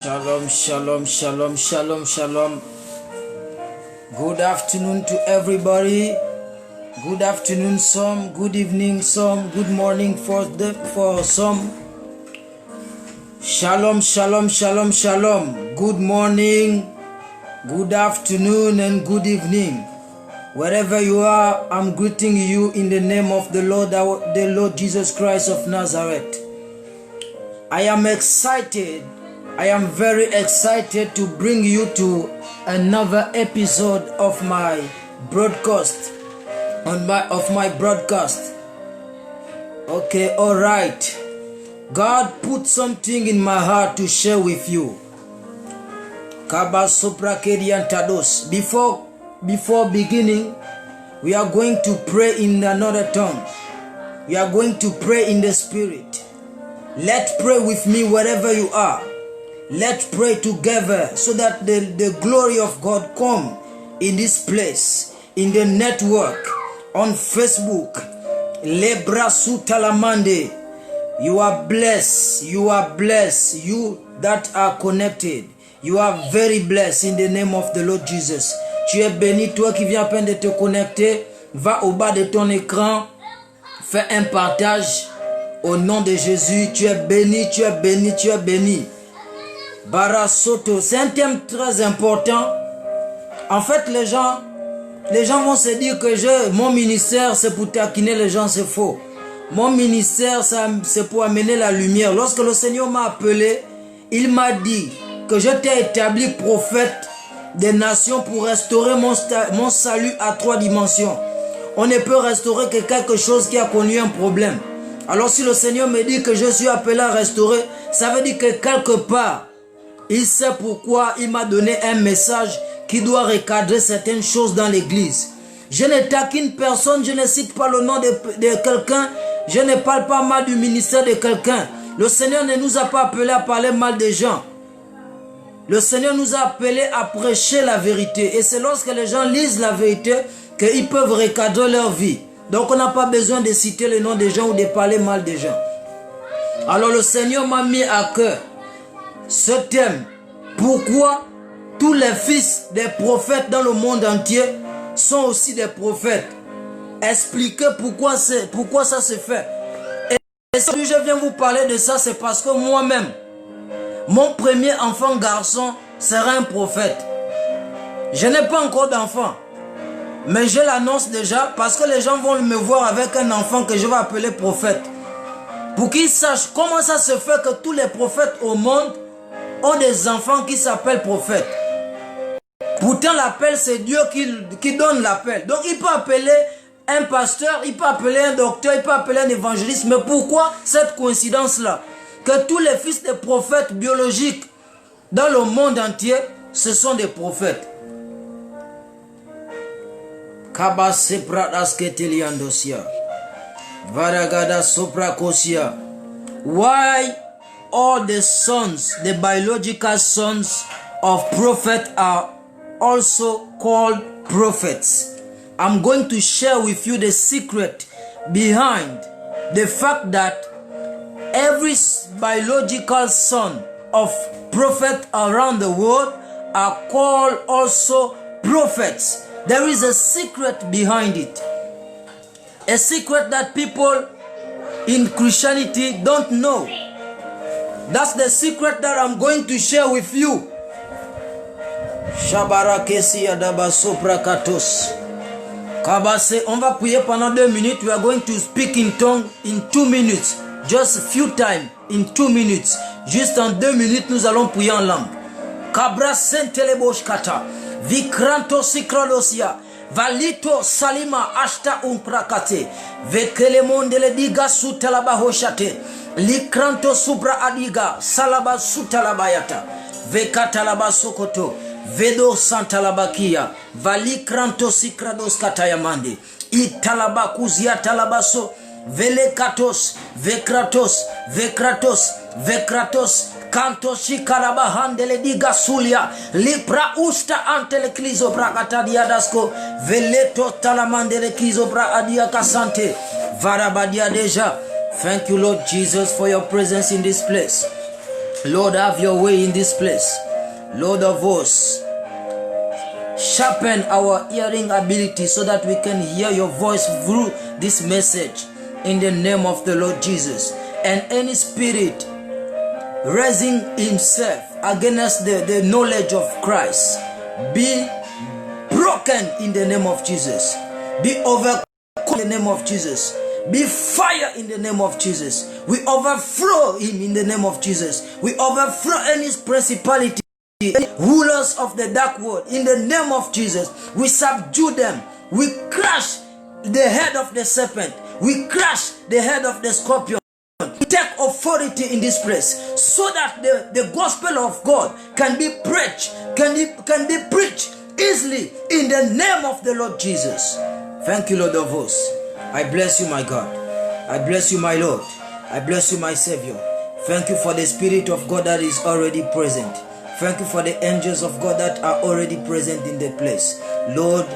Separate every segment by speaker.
Speaker 1: Shalom, shalom, shalom, shalom, shalom. Good afternoon to everybody. Good afternoon, some. Good evening, some. Good morning for some. Shalom, shalom, shalom, shalom. Good morning, good afternoon, and good evening. Wherever you are, I'm greeting you in the name of the Lord Jesus Christ of Nazareth. I am excited. I am very excited to bring you to another episode of my broadcast. Okay, all right. God put something in my heart to share with you. Before beginning, we are going to pray in another tongue. We are going to pray in the spirit. Let's pray with me wherever you are. Let's pray together so that the glory of God come in this place, in the network, on Facebook. Lebra Sutalamande. You are blessed. You are blessed. You that are connected. You are very blessed in the name of the Lord Jesus. Tu es béni, toi qui viens à peine de te connecter. Va au bas de ton écran. Fais un partage au nom de Jésus. Tu es béni, tu es béni, tu es béni. Barasoto, c'est un thème très important. En fait, les gens vont se dire que mon ministère, c'est pour taquiner les gens, c'est faux. Mon ministère, c'est pour amener la lumière. Lorsque le Seigneur m'a appelé, il m'a dit que je t'ai établi prophète des nations pour restaurer mon salut à 3 dimensions. On ne peut restaurer que quelque chose qui a connu un problème. Alors si le Seigneur me dit que je suis appelé à restaurer, ça veut dire que quelque part, il sait pourquoi il m'a donné un message qui doit recadrer certaines choses dans l'église. Je ne taquine personne, je ne cite pas le nom de quelqu'un, je ne parle pas mal du ministère de quelqu'un. Le Seigneur ne nous a pas appelés à parler mal des gens. Le Seigneur nous a appelés à prêcher la vérité. Et c'est lorsque les gens lisent la vérité qu'ils peuvent recadrer leur vie. Donc on n'a pas besoin de citer le nom des gens ou de parler mal des gens. Alors le Seigneur m'a mis à cœur ce thème. Pourquoi tous les fils des prophètes dans le monde entier sont aussi des prophètes? Expliquer pourquoi ça se fait. Et si je viens vous parler de ça, c'est parce que moi-même, mon premier enfant garçon sera un prophète. Je n'ai pas encore d'enfant, mais je l'annonce déjà parce que les gens vont me voir avec un enfant que je vais appeler prophète. Pour qu'ils sachent comment ça se fait que tous les prophètes au monde ont des enfants qui s'appellent prophètes. Pourtant l'appel, c'est Dieu qui donne l'appel. Donc il peut appeler un pasteur, il peut appeler un docteur, il peut appeler un évangéliste. Mais pourquoi cette coïncidence-là? Que tous les fils des prophètes biologiques dans le monde entier, ce sont des prophètes. Kabase pradasketeliandosia. Varagada soprakosia. Why all the sons, the biological sons of prophets are also called prophets? I'm going to share with you the secret behind the fact that every biological son of prophets around the world are called also prophets. There is a secret behind it. A secret that people in Christianity don't know. That's the secret that I'm going to share with you. Shabarakesi adaba soprakatos. Kabase, on va prier pendant 2 minutes. We are going to speak in tongue in 2 minutes. Just a few times in 2 minutes. Juste en 2 minutes, nous allons prier en langue. Kabra sentelebosh kata. Vikranto sikradosia. Valito salima ashta umprakate. Vekele mondele diga sutalabahoshate. Likranto subra adiga salaba sutalabayata. Vekatalaba sokoto. Vedo santalabakia. Valikranto sikrados katayamande. Italaba kuzia talabaso. Velekatos, vekratos, vekratos, vekratos, kantoshi kalabahandele diga sulia, lipra usta antele klizo brakata diadasko, veleto talamandele klizo bra adia kasante, varabadia deja. Thank you, Lord Jesus, for your presence in this place. Lord, have your way in this place. Lord of hosts, sharpen our hearing ability so that we can hear your voice through this message in the name of the Lord Jesus. And any spirit raising himself against the knowledge of Christ be broken in the name of Jesus. Be overcome in the name of Jesus. Be fire in the name of Jesus. We overthrow him in the name of Jesus. We overthrow any principality, any rulers of the dark world in the name of Jesus. We subdue them. We crush the head of the serpent. We crush the head of the scorpion. We take authority in this place so that the gospel of God can be preached, can be preached easily in the name of the Lord Jesus. Thank you, Lord of hosts. I bless you, my God. I bless you, my Lord. I bless you, my Savior. Thank you for the Spirit of God that is already present. Thank you for the angels of God that are already present in the place. Lord,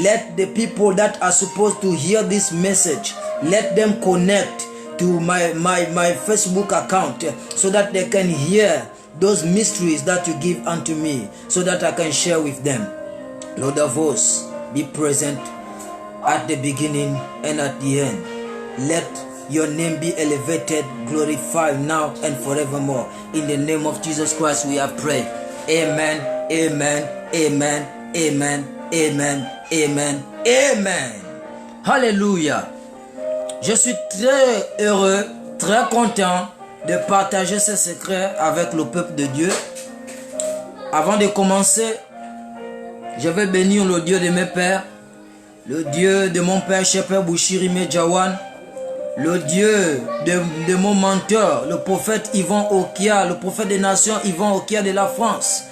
Speaker 1: let the people that are supposed to hear this message, let them connect to my Facebook account so that they can hear those mysteries that you give unto me so that I can share with them. Lord of hosts, be present at the beginning and at the end. Let your name be elevated, glorified now and forevermore. In the name of Jesus Christ we have prayed. Amen, amen, amen, amen, amen, amen, amen. Hallelujah. Je suis très heureux, très content de partager ces secrets avec le peuple de Dieu. Avant de commencer, je vais bénir le Dieu de mes pères, le Dieu de mon père Shepherd Bushiri Medjawan, le Dieu de mon mentor, le prophète Yvan Okia, le prophète des nations Yvan Okia de la France.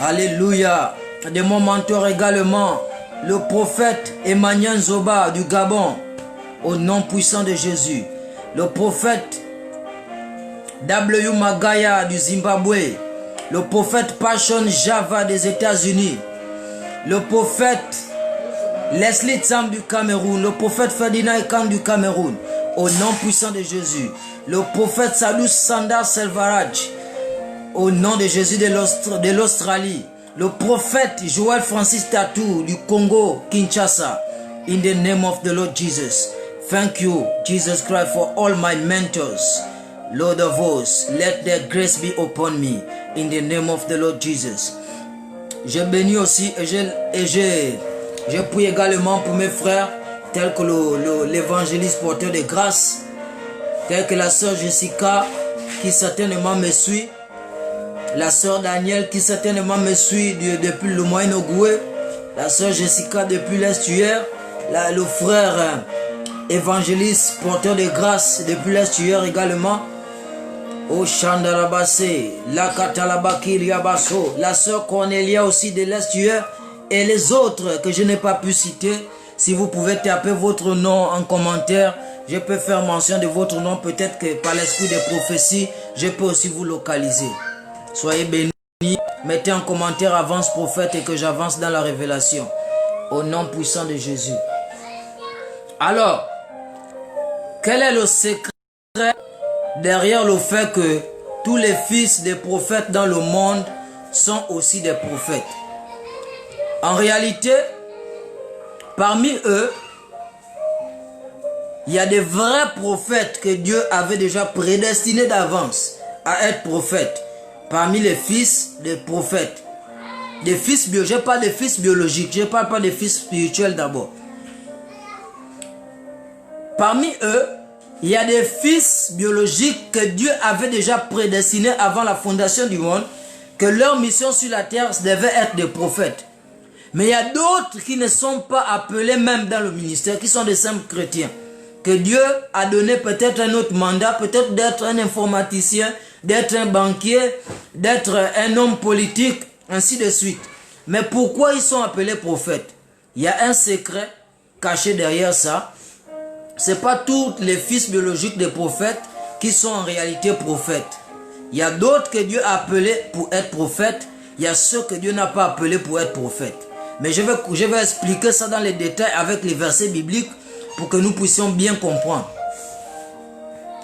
Speaker 1: Alléluia. De mon mentor également, le prophète Emmanuel Zoba du Gabon, au nom puissant de Jésus. Le prophète W. Magaya du Zimbabwe, le prophète Passion Java des États-Unis, le prophète Leslie Tsam du Cameroun, le prophète Ferdinand Ekan du Cameroun, au nom puissant de Jésus. Le prophète Sadou Sanda Selvaraj, au nom de Jésus de l'Australie. Le prophète Joël Francis Tatou du Congo, Kinshasa, in the name of the Lord Jesus. Thank you, Jesus Christ, for all my mentors. Lord of hosts, let their grace be upon me, in the name of the Lord Jesus. Je bénis aussi et je prie également pour mes frères, tels que l'évangéliste porteur de grâce, tels que la sœur Jessica, qui certainement me suit, la sœur Danielle, qui certainement me suit depuis le Moyen-Ogoué, la sœur Jessica depuis l'estuaire, le frère évangéliste porteur de grâce depuis l'estuaire également, au Chandarabase, la Katalabaki Liabaso, la sœur Cornelia aussi de l'estuaire, et les autres que je n'ai pas pu citer. Si vous pouvez taper votre nom en commentaire, je peux faire mention de votre nom. Peut-être que par l'esprit de prophétie, je peux aussi vous localiser. Soyez bénis. Mettez en commentaire avance prophète et que j'avance dans la révélation. Au nom puissant de Jésus. Alors, quel est le secret derrière le fait que tous les fils des prophètes dans le monde sont aussi des prophètes? En réalité, parmi eux, il y a des vrais prophètes que Dieu avait déjà prédestinés d'avance à être prophètes. Parmi les fils des prophètes. Des fils biologiques, je parle des fils biologiques, je ne parle pas des fils spirituels d'abord. Parmi eux, il y a des fils biologiques que Dieu avait déjà prédestinés avant la fondation du monde, que leur mission sur la terre devait être des prophètes. Mais il y a d'autres qui ne sont pas appelés même dans le ministère, qui sont des simples chrétiens. Que Dieu a donné peut-être un autre mandat, peut-être d'être un informaticien, d'être un banquier, d'être un homme politique, ainsi de suite. Mais pourquoi ils sont appelés prophètes? Il y a un secret caché derrière ça. Ce n'est pas tous les fils biologiques des prophètes qui sont en réalité prophètes. Il y a d'autres que Dieu a appelés pour être prophètes. Il y a ceux que Dieu n'a pas appelés pour être prophètes. Mais je vais expliquer ça dans les détails avec les versets bibliques pour que nous puissions bien comprendre.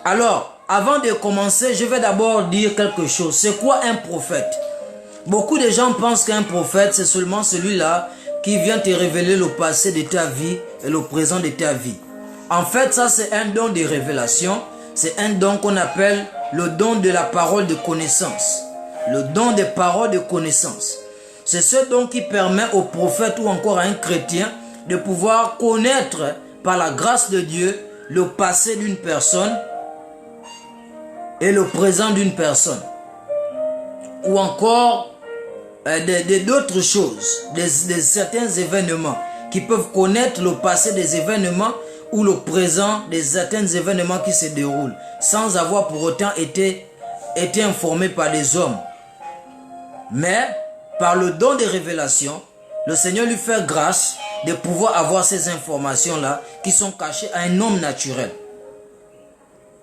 Speaker 1: Alors, avant de commencer, je vais d'abord dire quelque chose. C'est quoi un prophète? Beaucoup de gens pensent qu'un prophète, c'est seulement celui-là qui vient te révéler le passé de ta vie et le présent de ta vie. En fait, ça c'est un don de révélation. C'est un don qu'on appelle le don de la parole de connaissance. Le don des paroles de connaissance. C'est ce don qui permet au prophète ou encore à un chrétien de pouvoir connaître par la grâce de Dieu le passé d'une personne et le présent d'une personne. Ou encore d'autres choses, certains événements qui peuvent connaître le passé des événements ou le présent de certains événements qui se déroulent sans avoir pour autant été informé par des hommes. Mais par le don de révélation, le Seigneur lui fait grâce de pouvoir avoir ces informations-là qui sont cachées à un homme naturel.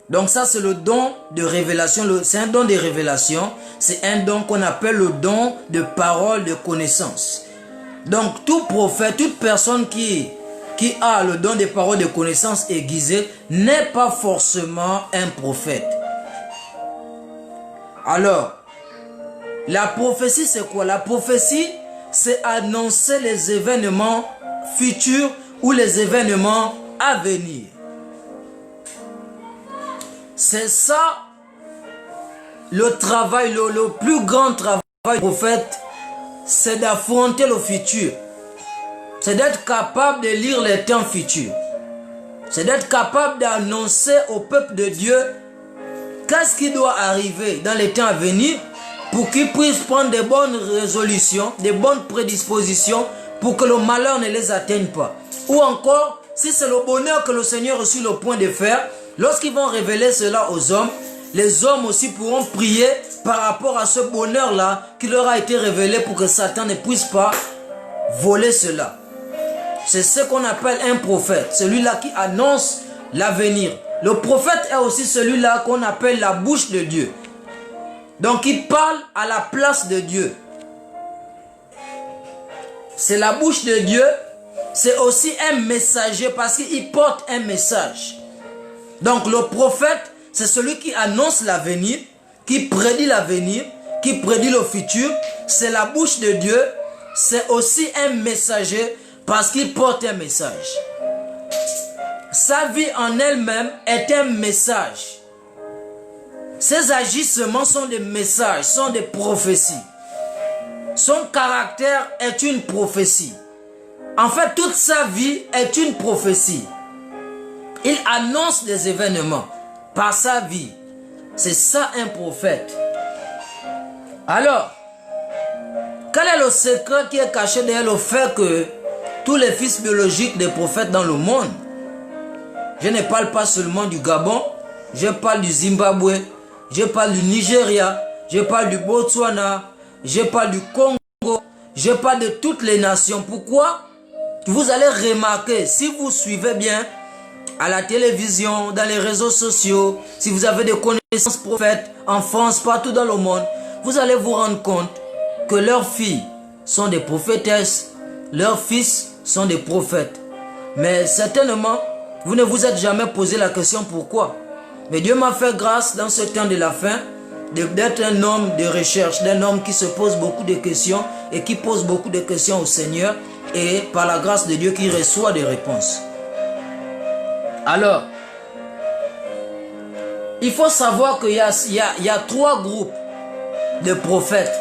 Speaker 1: Donc ça c'est le don de révélation, c'est un don de révélation, c'est un don qu'on appelle le don de parole de connaissance. Donc tout prophète, toute personne qui a le don de parole de connaissance aiguisée n'est pas forcément un prophète. Alors, la prophétie c'est quoi? La prophétie c'est annoncer les événements futurs ou les événements à venir. C'est ça le travail, le plus grand travail du prophète, c'est d'affronter le futur. C'est d'être capable de lire les temps futurs. C'est d'être capable d'annoncer au peuple de Dieu qu'est-ce qui doit arriver dans les temps à venir pour qu'ils puissent prendre de bonnes résolutions, de bonnes prédispositions pour que le malheur ne les atteigne pas. Ou encore, si c'est le bonheur que le Seigneur est sur le point de faire, lorsqu'ils vont révéler cela aux hommes, les hommes aussi pourront prier par rapport à ce bonheur-là qui leur a été révélé pour que Satan ne puisse pas voler cela. C'est ce qu'on appelle un prophète, celui-là qui annonce l'avenir. Le prophète est aussi celui-là qu'on appelle la bouche de Dieu. Donc il parle à la place de Dieu. C'est la bouche de Dieu, c'est aussi un messager parce qu'il porte un message. Donc le prophète, c'est celui qui annonce l'avenir, qui prédit l'avenir, qui prédit le futur. C'est la bouche de Dieu, c'est aussi un messager parce qu'il porte un message. Sa vie en elle-même est un message. Ses agissements sont des messages, sont des prophéties. Son caractère est une prophétie. En fait, toute sa vie est une prophétie. Il annonce des événements par sa vie. C'est ça un prophète. Alors, quel est le secret qui est caché derrière le fait que tous les fils biologiques des prophètes dans le monde, je ne parle pas seulement du Gabon, je parle du Zimbabwe, je parle du Nigeria, je parle du Botswana, je parle du Congo, je parle de toutes les nations. Pourquoi? Vous allez remarquer, si vous suivez bien à la télévision, dans les réseaux sociaux, si vous avez des connaissances prophètes en France, partout dans le monde, vous allez vous rendre compte que leurs filles sont des prophétesses, leurs fils sont des prophètes. Mais certainement, vous ne vous êtes jamais posé la question pourquoi. Mais Dieu m'a fait grâce dans ce temps de la fin d'être un homme de recherche, d'un homme qui se pose beaucoup de questions et qui pose beaucoup de questions au Seigneur et par la grâce de Dieu qui reçoit des réponses. Alors, il faut savoir qu'il y a 3 groupes de prophètes.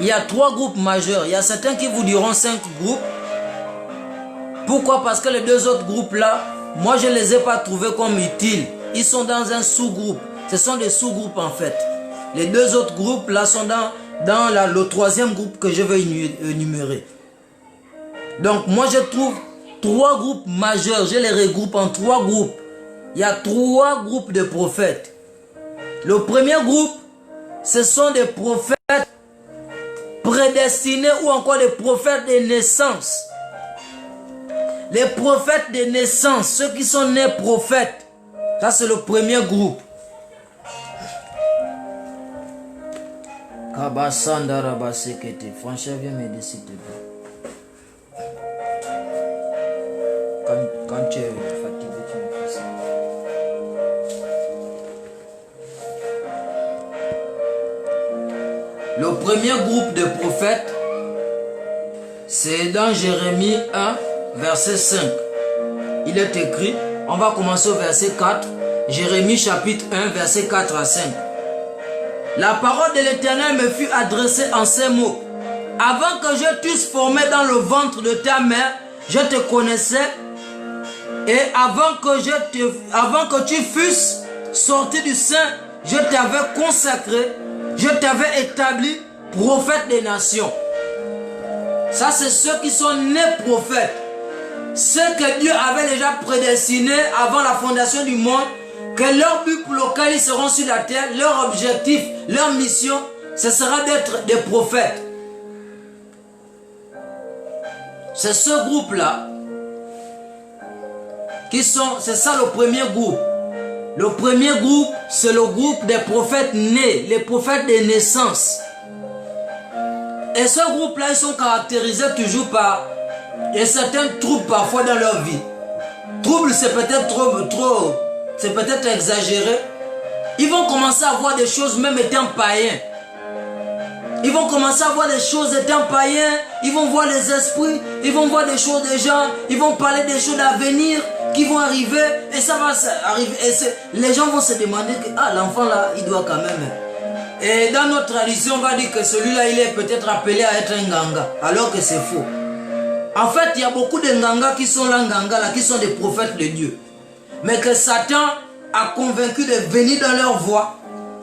Speaker 1: Il y a 3 groupes majeurs. Il y a certains qui vous diront 5 groupes. Pourquoi? Parce que les 2 autres groupes-là, moi je ne les ai pas trouvés comme utiles. Ils sont dans un sous-groupe. Ce sont des sous-groupes en fait. Les 2 autres groupes-là sont dans le 3e groupe que je vais énumérer. Donc moi je trouve 3 groupes majeurs. Je les regroupe en 3 groupes. Il y a 3 groupes de prophètes. Le premier groupe, ce sont des prophètes prédestinés ou encore des prophètes de naissance. Les prophètes de naissance, ceux qui sont nés prophètes. Ça c'est le premier groupe. Franchement, viens m'aider s'il te plaît. Quand tu es fatigué, tu me fais ça. Le premier groupe de prophètes, c'est dans Jérémie 1, verset 5. Il est écrit, on va commencer au verset 4, Jérémie chapitre 1, verset 4 à 5. La parole de l'Éternel me fut adressée en ces mots. Avant que je t'eusse formé dans le ventre de ta mère, je te connaissais. Et avant que tu fusses sorti du sein, je t'avais consacré, je t'avais établi prophète des nations. Ça, c'est ceux qui sont nés prophètes. Ceux que Dieu avait déjà prédestinés avant la fondation du monde, que leur but pour lequel ils seront sur la terre, leur objectif, leur mission, ce sera d'être des prophètes. C'est ce groupe-là c'est ça le premier groupe. Le premier groupe, c'est le groupe des prophètes nés, les prophètes des naissances. Et ce groupe-là, ils sont caractérisés toujours par certains troubles parfois dans leur vie. Troubles, c'est peut-être trop, c'est peut-être exagéré. Ils vont commencer à voir des choses même étant païens. Ils vont commencer à voir des choses étant païens. Ils vont voir les esprits. Ils vont voir des choses des gens. Ils vont parler des choses à venir qui vont arriver. Et ça va arriver. Et les gens vont se demander que l'enfant là, il doit quand même. Et dans notre tradition, on va dire que celui-là, il est peut-être appelé à être un ganga. Alors que c'est faux. En fait, il y a beaucoup de ngangas qui sont là, qui sont des prophètes de Dieu. Mais que Satan a convaincu de venir dans leur voie.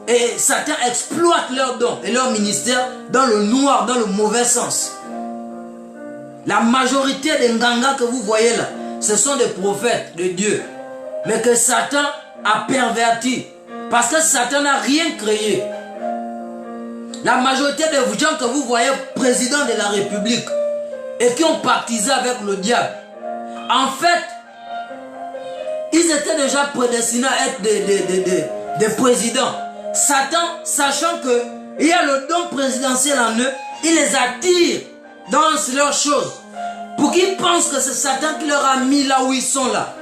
Speaker 1: Et Satan exploite leurs dons et leur ministère dans le noir, dans le mauvais sens. La majorité des ngangas que vous voyez là, ce sont des prophètes de Dieu. Mais que Satan a perverti. Parce que Satan n'a rien créé. La majorité des gens que vous voyez président de la République et qui ont pactisé avec le diable, en fait, ils étaient déjà prédestinés à être des présidents. Satan, sachant qu'il y a le don présidentiel en eux, il les attire dans leurs choses. Pour qu'ils pensent que c'est Satan qui leur a mis là où ils sont là.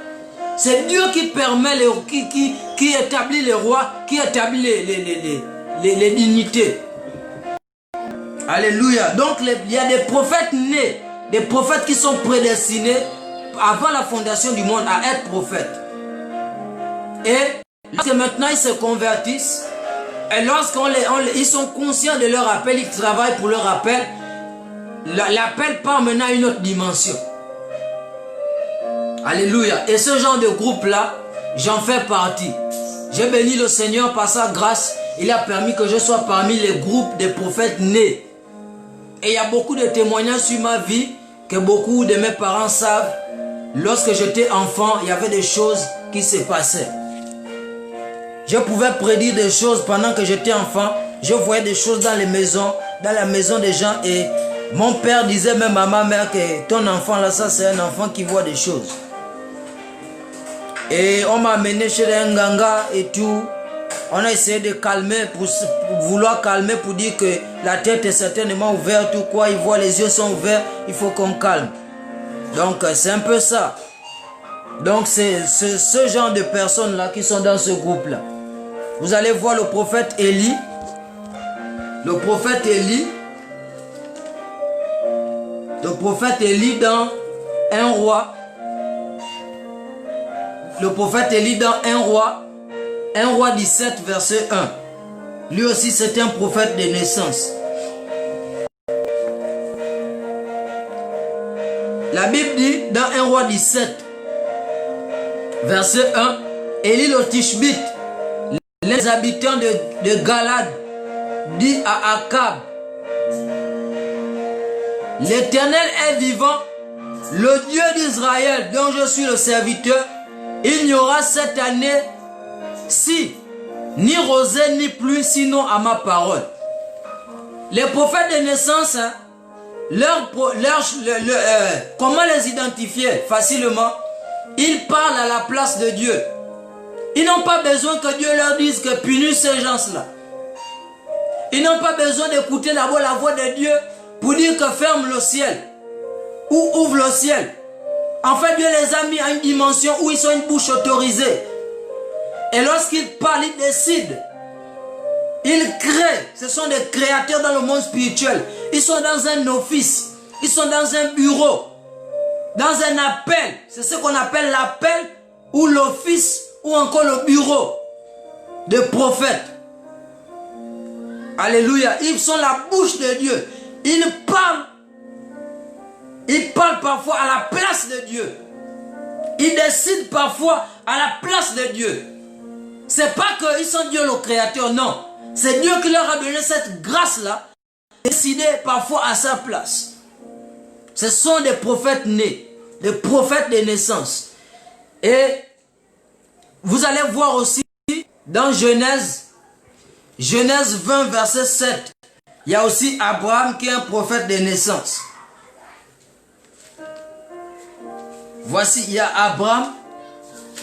Speaker 1: C'est Dieu qui permet, qui établit les rois, qui établit les dignités. Alléluia. Donc il y a des prophètes nés, des prophètes qui sont prédestinés avant la fondation du monde à être prophètes. Et lorsque maintenant ils se convertissent, et lorsqu'ils sont conscients de leur appel, ils travaillent pour leur appel, l'appel part maintenant à une autre dimension. Alléluia. Et ce genre de groupe-là, j'en fais partie. J'ai béni le Seigneur par sa grâce. Il a permis que je sois parmi les groupes des prophètes nés. Et il y a beaucoup de témoignages sur ma vie que beaucoup de mes parents savent. Lorsque j'étais enfant, il y avait des choses qui se passaient. Je pouvais prédire des choses pendant que j'étais enfant. Je voyais des choses dans les maisons, dans la maison des gens. Et mon père disait même à ma mère que ton enfant là, ça c'est un enfant qui voit des choses. Et on m'a amené chez les Nganga et tout. On a essayé de calmer, pour vouloir calmer, pour dire que la tête est certainement ouverte ou quoi. Il voit les yeux sont ouverts, il faut qu'on calme. Donc c'est un peu ça. Donc c'est ce genre de personnes là qui sont dans ce groupe là. Vous allez voir le prophète Élie. Le prophète Élie. Le prophète Élie dans un roi. Le prophète Élie dans un roi 17 verset 1. Lui aussi c'est un prophète de naissance. La Bible dit dans un roi 17 verset 1, Élie le Tishbite, les habitants de Galad, dit à Akab, l'Éternel est vivant, le Dieu d'Israël dont je suis le serviteur, il n'y aura cette année-ci ni rosée ni pluie sinon à ma parole. Les prophètes de naissance, comment les identifier facilement? Ils parlent à la place de Dieu. Ils n'ont pas besoin que Dieu leur dise que punis ces gens-là. Ils n'ont pas besoin d'écouter d'abord la voix de Dieu pour dire que ferme le ciel ou ouvre le ciel. En fait, Dieu les a mis à une dimension où ils sont une bouche autorisée. Et lorsqu'ils parlent, ils décident. Ils créent. Ce sont des créateurs dans le monde spirituel. Ils sont dans un office. Ils sont dans un bureau. Dans un appel. C'est ce qu'on appelle l'appel ou l'office ou encore le bureau de prophètes. Alléluia. Ils sont la bouche de Dieu. Ils parlent. Ils parlent parfois à la place de Dieu. Ils décident parfois à la place de Dieu. C'est pas qu'ils sont Dieu le créateur, non. C'est Dieu qui leur a donné cette grâce-là. Décider parfois à sa place. Ce sont des prophètes nés. Des prophètes de naissance. Et vous allez voir aussi dans Genèse 20 verset 7. Il y a aussi Abraham qui est un prophète de naissance. Voici, il y a Abraham,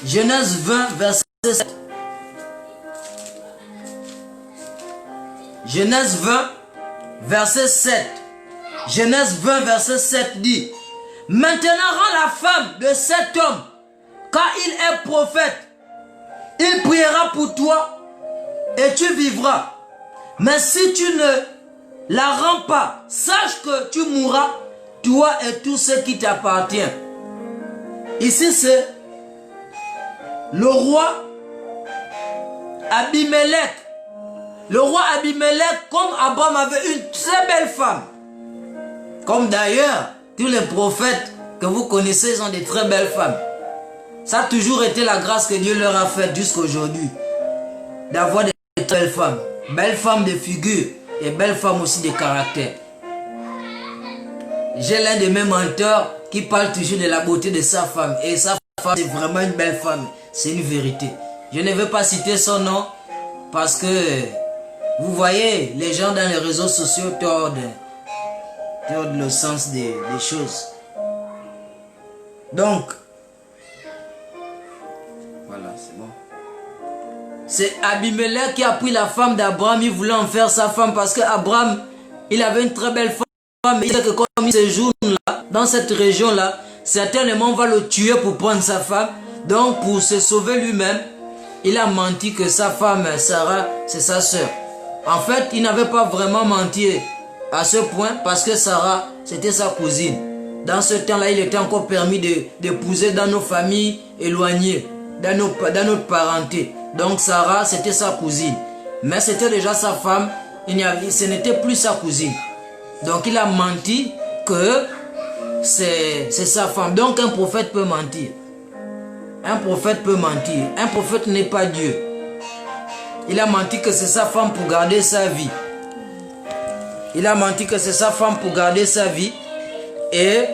Speaker 1: Genèse 20, verset 7. Genèse 20, verset 7. Genèse 20, verset 7 dit: Maintenant rends la femme de cet homme, car il est prophète. Il priera pour toi et tu vivras. Mais si tu ne la rends pas, sache que tu mourras, toi et tout ce qui t'appartient. Ici, c'est le roi Abimelech. Le roi Abimelech, comme Abraham avait une très belle femme. Comme d'ailleurs, tous les prophètes que vous connaissez ont des très belles femmes. Ça a toujours été la grâce que Dieu leur a faite jusqu'à aujourd'hui. D'avoir des très belles femmes. Belles femmes de figure et belles femmes aussi de caractère. J'ai l'un de mes mentors qui parle toujours de la beauté de sa femme. Et sa femme, c'est vraiment une belle femme. C'est une vérité. Je ne vais pas citer son nom parce que, vous voyez, les gens dans les réseaux sociaux tordent le sens des choses. Donc, voilà, c'est bon. C'est Abimelech qui a pris la femme d'Abraham. Il voulait en faire sa femme parce qu'Abraham, il avait une très belle femme. Mais il sait que comme il séjourne là, dans cette région-là, certainement on va le tuer pour prendre sa femme. Donc pour se sauver lui-même, il a menti que sa femme, Sarah, c'est sa sœur. En fait, il n'avait pas vraiment menti à ce point parce que Sarah, c'était sa cousine. Dans ce temps-là, il était encore permis d'épouser dans nos familles éloignées, dans notre parenté. Donc Sarah, c'était sa cousine. Mais c'était déjà sa femme, ce n'était plus sa cousine. Donc il a menti que c'est sa femme. Donc un prophète peut mentir. Un prophète peut mentir. Un prophète n'est pas Dieu. Il a menti que c'est sa femme pour garder sa vie. Il a menti que c'est sa femme pour garder sa vie. Et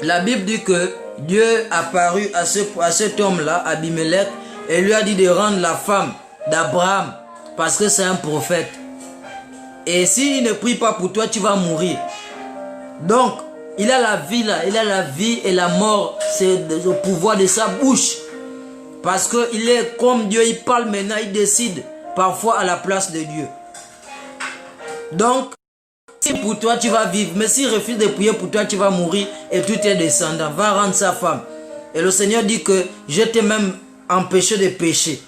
Speaker 1: la Bible dit que Dieu a apparu à cet homme-là, Abimelech, et lui a dit de rendre la femme d'Abraham parce que c'est un prophète. Et s'il ne prie pas pour toi, tu vas mourir. Donc, il a la vie là. Il a la vie et la mort. C'est le pouvoir de sa bouche. Parce qu'il est comme Dieu. Il parle maintenant. Il décide parfois à la place de Dieu. Donc, si pour toi, tu vas vivre. Mais s'il refuse de prier pour toi, tu vas mourir. Et tout est descendant. Va rendre sa femme. Et le Seigneur dit que je t'ai même empêché de pécher.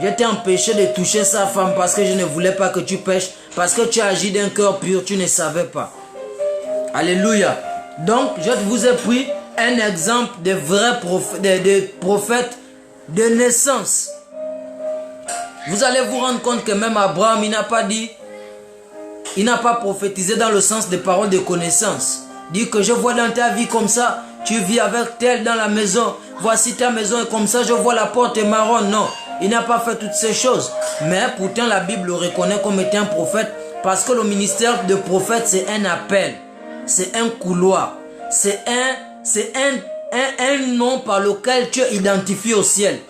Speaker 1: Je t'ai empêché de toucher sa femme parce que je ne voulais pas que tu pêches. Parce que tu as agi d'un cœur pur, tu ne savais pas. Alléluia. Donc, je vous ai pris un exemple de vrais prophètes de naissance. Vous allez vous rendre compte que même Abraham, il n'a pas dit, il n'a pas prophétisé dans le sens des paroles de connaissance. Dit que je vois dans ta vie comme ça, tu vis avec tel dans la maison. Voici ta maison est comme ça, je vois la porte est marron. Non. Il n'a pas fait toutes ces choses. Mais pourtant, la Bible le reconnaît comme étant un prophète. Parce que le ministère de prophète, c'est un appel. C'est un couloir. C'est un nom par lequel tu es identifié au ciel.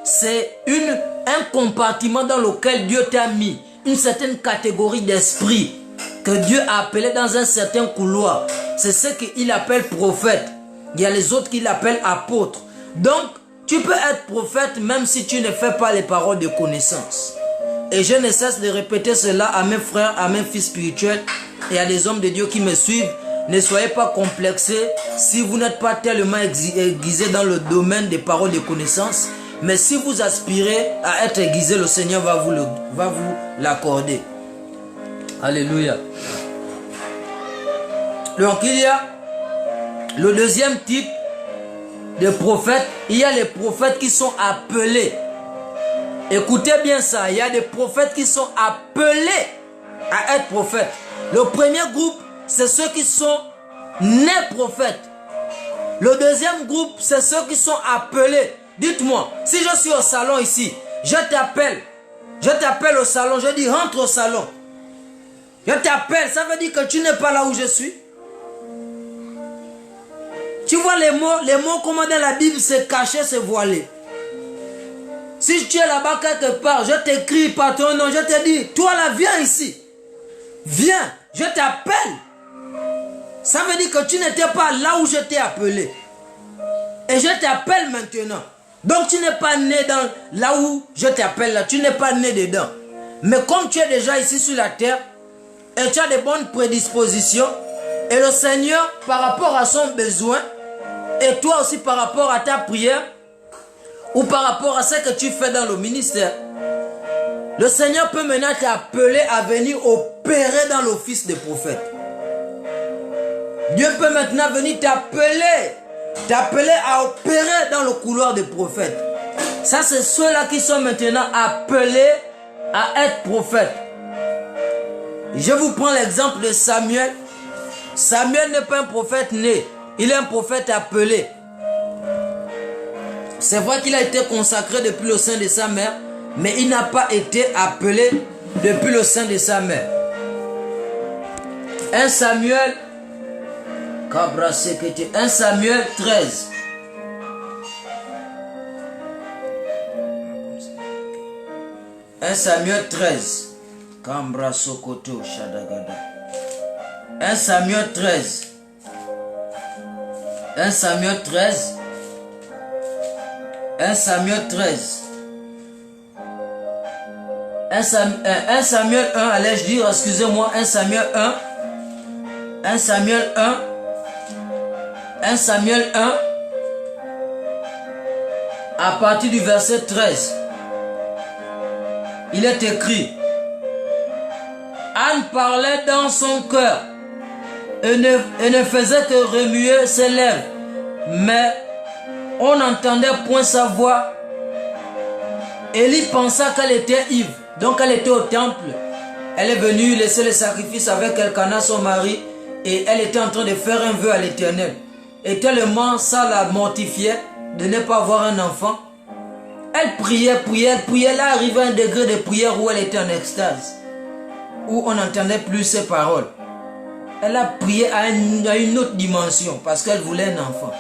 Speaker 1: C'est un compartiment dans lequel Dieu t'a mis. Une certaine catégorie d'esprit que Dieu a appelé dans un certain couloir. C'est ce qu'il appelle prophète. Il y a les autres qui l'appellent apôtre. Donc, tu peux être prophète même si tu ne fais pas les paroles de connaissance. Et je ne cesse de répéter cela à mes frères, à mes fils spirituels et à des hommes de Dieu qui me suivent. Ne soyez pas complexés si vous n'êtes pas tellement aiguisés dans le domaine des paroles de connaissance. Mais si vous aspirez à être aiguisé, le Seigneur va vous l'accorder. Alléluia. Donc il y a le deuxième type de prophètes. Il y a les prophètes qui sont appelés. Écoutez bien ça. Il y a des prophètes qui sont appelés à être prophètes. Le premier groupe, c'est ceux qui sont nés prophètes. Le deuxième groupe, c'est ceux qui sont appelés. Dites-moi, si je suis au salon ici, je t'appelle au salon, je dis rentre au salon. Je t'appelle, ça veut dire que tu n'es pas là où je suis. Tu vois les mots comment dans la Bible c'est caché, c'est voilé. Si tu es là-bas quelque part, je t'écris par ton nom, je te dis, toi là, viens ici. Viens, je t'appelle. Ça veut dire que tu n'étais pas là où je t'ai appelé. Et je t'appelle maintenant. Donc tu n'es pas né dans là où je t'appelle là. Tu n'es pas né dedans. Mais comme tu es déjà ici sur la terre, et tu as de bonnes prédispositions, et le Seigneur, par rapport à son besoin, et toi aussi par rapport à ta prière, ou par rapport à ce que tu fais dans le ministère, le Seigneur peut maintenant t'appeler à venir opérer dans l'office de prophète. Dieu peut maintenant venir t'appeler à opérer dans le couloir des prophètes. Ça, c'est ceux-là qui sont maintenant appelés à être prophètes. Je vous prends l'exemple de Samuel. Samuel n'est pas un prophète né, il est un prophète appelé. C'est vrai qu'il a été consacré depuis le sein de sa mère, mais il n'a pas été appelé depuis le sein de sa mère. 1 Samuel 13. 1 Samuel 13. 1 Samuel 13. 1 Samuel 13. 1 Samuel 13. 1 Samuel 1, allez-je dire, excusez-moi, 1 Samuel 1. 1 Samuel 1. 1 Samuel 1. À partir du verset 13. Il est écrit: Anne parlait dans son cœur et ne faisait que remuer ses lèvres, mais on n'entendait point sa voix. Élie pensa qu'elle était ivre, donc elle était au temple. Elle est venue laisser le sacrifice avec Elkana, son mari, et elle était en train de faire un vœu à l'Éternel. Et tellement ça la mortifiait de ne pas avoir un enfant. Elle priait, elle arrivait à un degré de prière où elle était en extase, où on n'entendait plus ses paroles. Elle a prié à une autre dimension parce qu'elle voulait un enfant.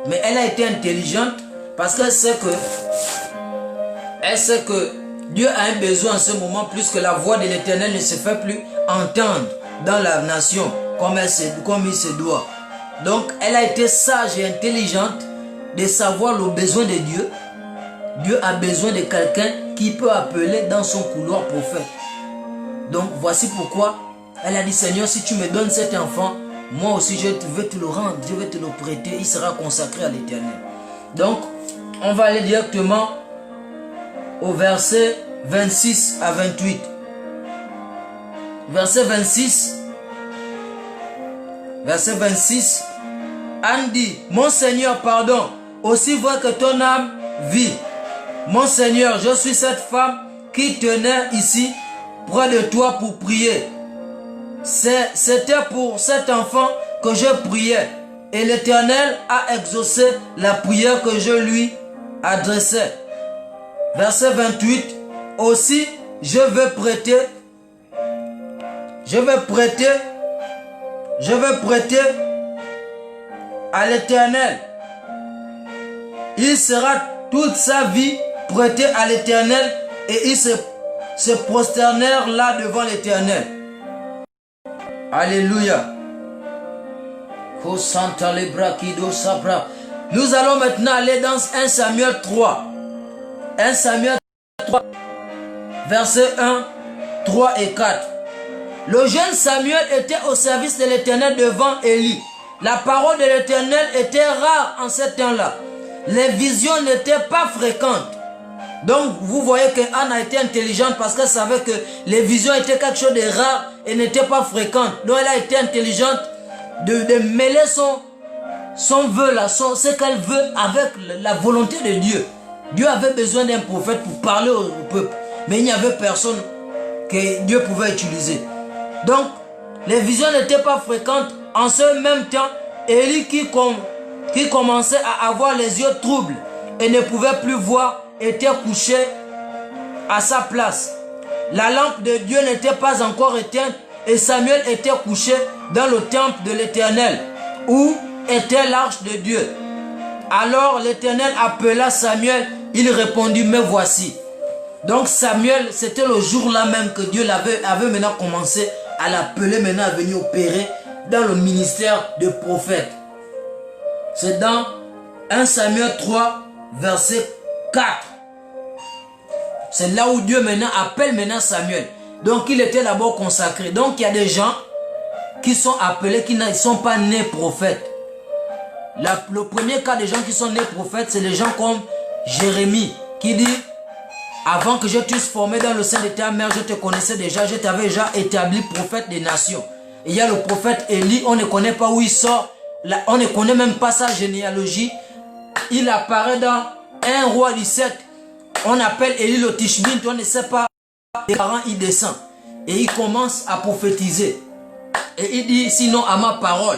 Speaker 1: Mais elle a été intelligente parce qu'elle sait que Dieu a un besoin en ce moment, plus que la voix de l'Éternel ne se fait plus entendre dans la nation comme il se doit. Donc elle a été sage et intelligente de savoir le besoin de Dieu. Dieu a besoin de quelqu'un qui peut appeler dans son couloir prophète. Donc voici pourquoi elle a dit: Seigneur, si tu me donnes cet enfant, moi aussi je vais te le rendre, je vais te le prêter, il sera consacré à l'Éternel. Donc on va aller directement au verset 26 à 28. Verset 26. Verset 26. Anne dit: Mon Seigneur, pardon, aussi vrai que ton âme vit. Mon Seigneur, je suis cette femme qui tenait ici près de toi pour prier. C'était pour cet enfant que je priais, et l'Éternel a exaucé la prière que je lui adressais. Verset 28. Aussi, je vais prêter à l'Éternel. Il sera toute sa vie prêté à l'Éternel, et ils se prosternèrent là devant l'Éternel. Alléluia. Nous allons maintenant aller dans 1 Samuel 3. 1 Samuel 3, versets 1, 3 et 4. Le jeune Samuel était au service de l'Éternel devant Élie. La parole de l'Éternel était rare en ce temps-là. Les visions n'étaient pas fréquentes. Donc, vous voyez que Anne a été intelligente parce qu'elle savait que les visions étaient quelque chose de rare et n'étaient pas fréquentes. Donc, elle a été intelligente de mêler son vœu là, ce qu'elle veut avec la volonté de Dieu. Dieu avait besoin d'un prophète pour parler au peuple. Mais il n'y avait personne que Dieu pouvait utiliser. Donc, les visions n'étaient pas fréquentes. En ce même temps, Élie qui commençait à avoir les yeux troubles et ne pouvait plus voir, était couché à sa place. La lampe de Dieu n'était pas encore éteinte et Samuel était couché dans le temple de l'Éternel où était l'arche de Dieu. Alors l'Éternel appela Samuel, il répondit, me voici. Donc Samuel, c'était le jour là même que Dieu avait maintenant commencé à l'appeler maintenant à venir opérer dans le ministère de prophète. C'est dans 1 Samuel 3, verset 4. C'est là où Dieu maintenant appelle maintenant Samuel. Donc il était d'abord consacré. Donc il y a des gens qui sont appelés, qui ne sont pas nés prophètes. Le premier cas des gens qui sont nés prophètes, c'est les gens comme Jérémie, qui dit, avant que je t'eusse formé dans le sein de ta mère, je te connaissais déjà, je t'avais déjà établi prophète des nations. Et il y a le prophète Élie, on ne connaît pas où il sort, on ne connaît même pas sa généalogie. Il apparaît dans 1 Roi 17, on appelle Élie le Tishbite, on ne sait pas des parents il descend. Et il commence à prophétiser. Et il dit, sinon à ma parole.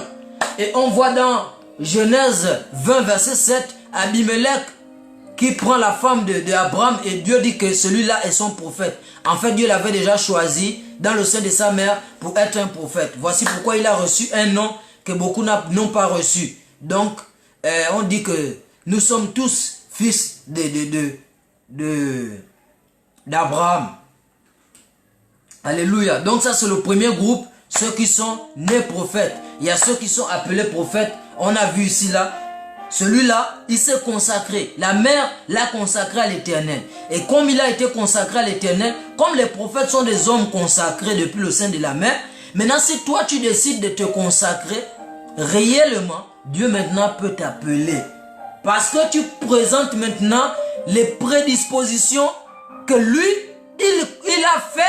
Speaker 1: Et on voit dans Genèse 20, verset 7, Abimelech qui prend la femme d'Abraham et Dieu dit que celui-là est son prophète. En fait, Dieu l'avait déjà choisi dans le sein de sa mère pour être un prophète. Voici pourquoi il a reçu un nom que beaucoup n'ont pas reçu. Donc, on dit que nous sommes tous fils d'Abraham. Alléluia. Donc ça, c'est le premier groupe, ceux qui sont nés prophètes. Il y a ceux qui sont appelés prophètes. On a vu ici là. Celui-là, il s'est consacré. La mère l'a consacré à l'Éternel. Et comme il a été consacré à l'Éternel, comme les prophètes sont des hommes consacrés depuis le sein de la mère, maintenant si toi tu décides de te consacrer, réellement, Dieu maintenant peut t'appeler. Parce que tu présentes maintenant les prédispositions que lui, il a fait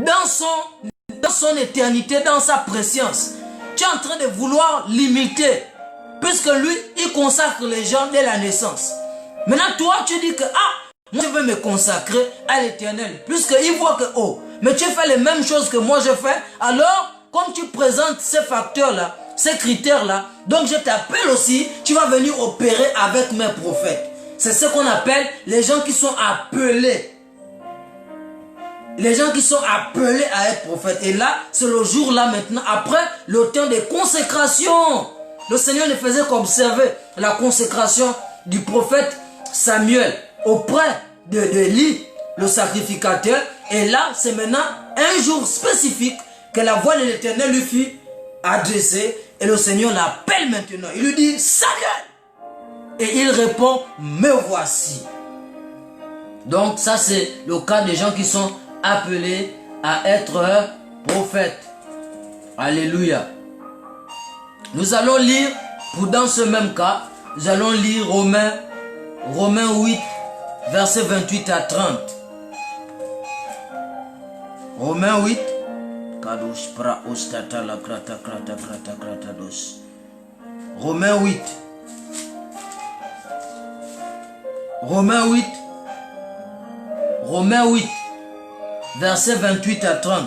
Speaker 1: dans son éternité, dans sa préscience. Tu es en train de vouloir l'imiter. Puisque lui, il consacre les gens dès la naissance. Maintenant, toi, tu dis que, moi, je veux me consacrer à l'Éternel. Puisqu'il voit que, mais tu fais les mêmes choses que moi je fais. Alors, comme tu présentes ces facteurs-là, ces critères-là, donc je t'appelle aussi, tu vas venir opérer avec mes prophètes. C'est ce qu'on appelle les gens qui sont appelés. Les gens qui sont appelés à être prophètes. Et là, c'est le jour là maintenant, après le temps de consécration. Le Seigneur ne faisait qu'observer la consécration du prophète Samuel auprès d'Élie, le sacrificateur. Et là, c'est maintenant un jour spécifique que la voix de l'Éternel lui fut adressée. Et le Seigneur l'appelle maintenant. Il lui dit, Samuel! Et il répond, me voici. Donc ça, c'est le cas des gens qui sont appelés à être prophètes. Alléluia. Nous allons lire, pour dans ce même cas, nous allons lire Romains 8, versets 28 à 30. Romains 8. Romains 8. Romains 8. Romains 8, versets 28 à 30.